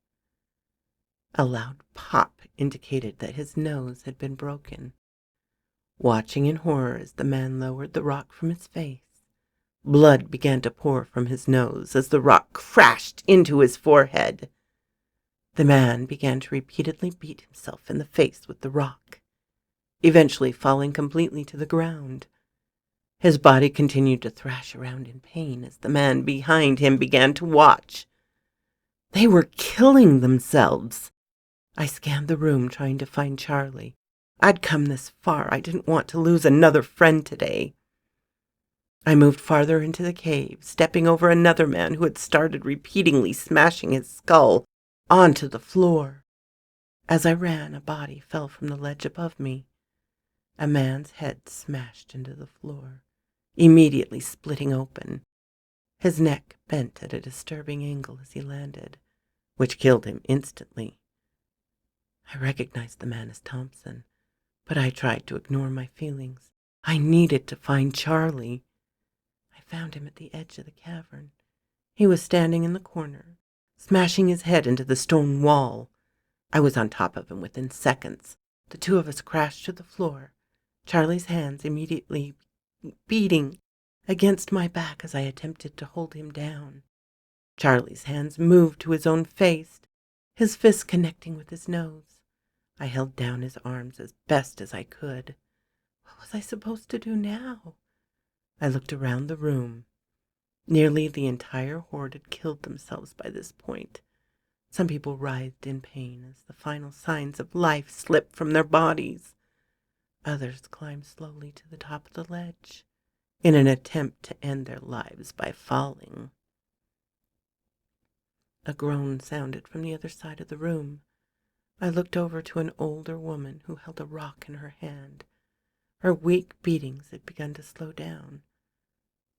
A loud pop indicated that his nose had been broken. Watching in horror as the man lowered the rock from his face, blood began to pour from his nose as the rock crashed into his forehead. The man began to repeatedly beat himself in the face with the rock, eventually falling completely to the ground. His body continued to thrash around in pain as the man behind him began to watch. They were killing themselves. I scanned the room trying to find Charlie. I'd come this far. I didn't want to lose another friend today. I moved farther into the cave, stepping over another man who had started repeatedly smashing his skull onto the floor. As I ran, a body fell from the ledge above me. A man's head smashed into the floor, immediately splitting open. His neck bent at a disturbing angle as he landed, which killed him instantly. I recognized the man as Thompson, but I tried to ignore my feelings. I needed to find Charlie. I found him at the edge of the cavern. He was standing in the corner, smashing his head into the stone wall. I was on top of him within seconds. The two of us crashed to the floor, Charlie's hands immediately beating against my back as I attempted to hold him down. Charlie's hands moved to his own face, his fists connecting with his nose. I held down his arms as best as I could. What was I supposed to do now? I looked around the room. Nearly the entire horde had killed themselves by this point. Some people writhed in pain as the final signs of life slipped from their bodies. Others climbed slowly to the top of the ledge in an attempt to end their lives by falling. A groan sounded from the other side of the room. I looked over to an older woman who held a rock in her hand. Her weak beatings had begun to slow down.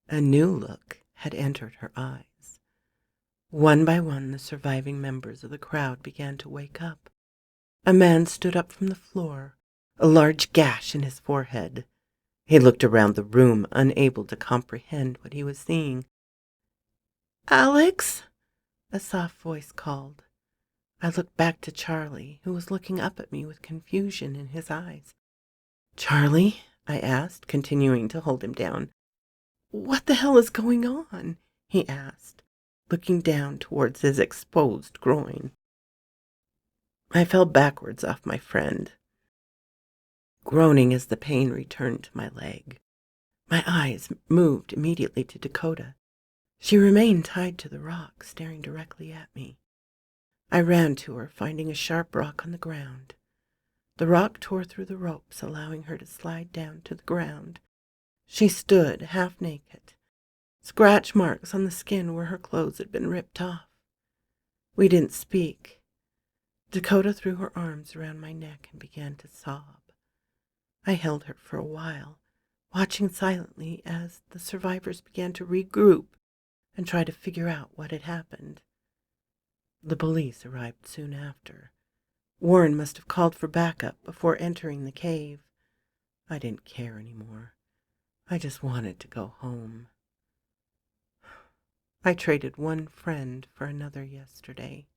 A new look had entered her eyes. One by one, the surviving members of the crowd began to wake up. A man stood up from the floor, a large gash in his forehead. He looked around the room, unable to comprehend what he was seeing. "Alex?" a soft voice called. I looked back to Charlie, who was looking up at me with confusion in his eyes. "Charlie?" I asked, continuing to hold him down. "What the hell is going on?" he asked, looking down towards his exposed groin. I fell backwards off my friend, groaning as the pain returned to my leg. My eyes moved immediately to Dakota. She remained tied to the rock, staring directly at me. I ran to her, finding a sharp rock on the ground. The rock tore through the ropes, allowing her to slide down to the ground. She stood, half naked, scratch marks on the skin where her clothes had been ripped off. We didn't speak. Dakota threw her arms around my neck and began to sob. I held her for a while, watching silently as the survivors began to regroup and try to figure out what had happened. The police arrived soon after. Warren must have called for backup before entering the cave. I didn't care anymore. I just wanted to go home. I traded one friend for another yesterday.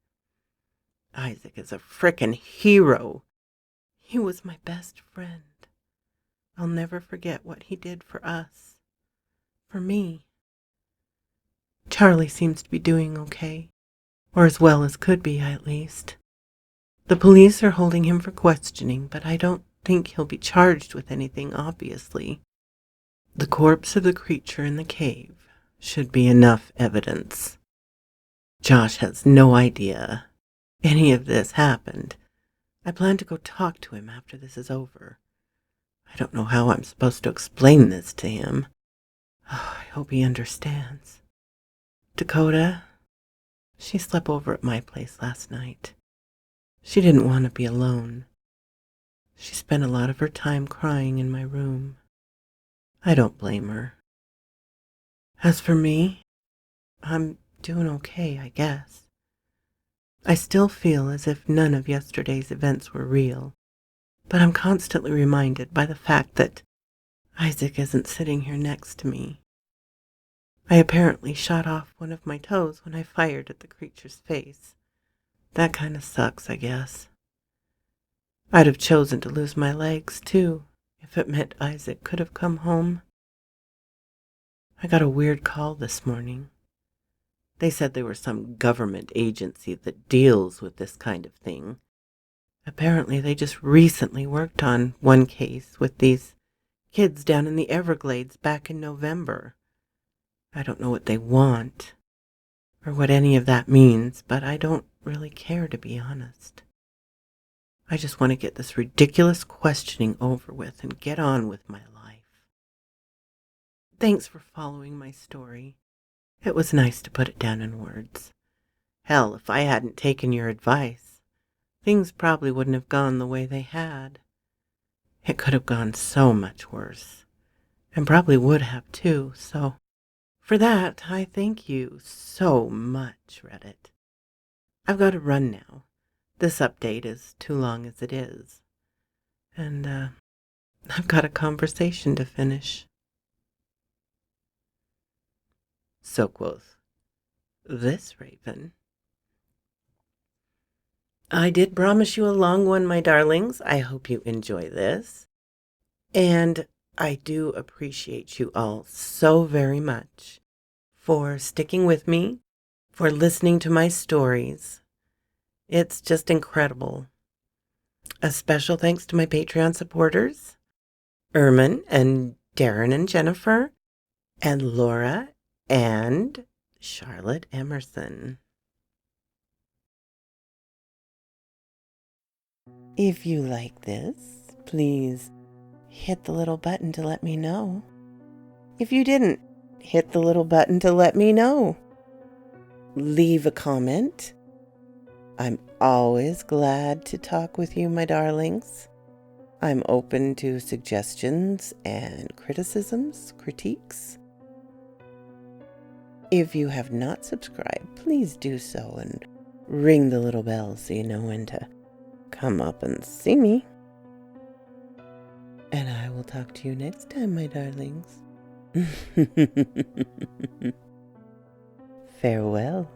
Isaac is a frickin' hero. He was my best friend. I'll never forget what he did for us. For me. Charlie seems to be doing okay, or as well as could be, at least. The police are holding him for questioning, but I don't think he'll be charged with anything, obviously. The corpse of the creature in the cave should be enough evidence. Josh has no idea any of this happened. I plan to go talk to him after this is over. I don't know how I'm supposed to explain this to him. Oh, I hope he understands. Dakota, she slept over at my place last night. She didn't want to be alone. She spent a lot of her time crying in my room. I don't blame her. As for me, I'm doing okay, I guess. I still feel as if none of yesterday's events were real, but I'm constantly reminded by the fact that Isaac isn't sitting here next to me. I apparently shot off one of my toes when I fired at the creature's face. That kind of sucks, I guess. I'd have chosen to lose my legs, too, if it meant Isaac could have come home. I got a weird call this morning. They said they were some government agency that deals with this kind of thing. Apparently, they just recently worked on one case with these kids down in the Everglades back in November. I don't know what they want or what any of that means, but I don't really care, to be honest. I just want to get this ridiculous questioning over with and get on with my life. Thanks for following my story. It was nice to put it down in words. Hell, if I hadn't taken your advice, things probably wouldn't have gone the way they had. It could have gone so much worse, and probably would have too, so for that, I thank you so much, Reddit. I've got to run now. This update is too long as it is, and I've got a conversation to finish. So quoth this raven. I did promise you a long one, my darlings. I hope you enjoy this. And I do appreciate you all so very much for sticking with me, for listening to my stories. It's just incredible. A special thanks to my Patreon supporters, Ermin and Darren and Jennifer, and Laura and Charlotte Emerson. If you like this, please hit the little button to let me know. If you didn't, hit the little button to let me know. Leave a comment. I'm always glad to talk with you, my darlings. I'm open to suggestions and criticisms, critiques. If you have not subscribed, please do so and ring the little bell so you know when to come up and see me. And I will talk to you next time, my darlings. Farewell.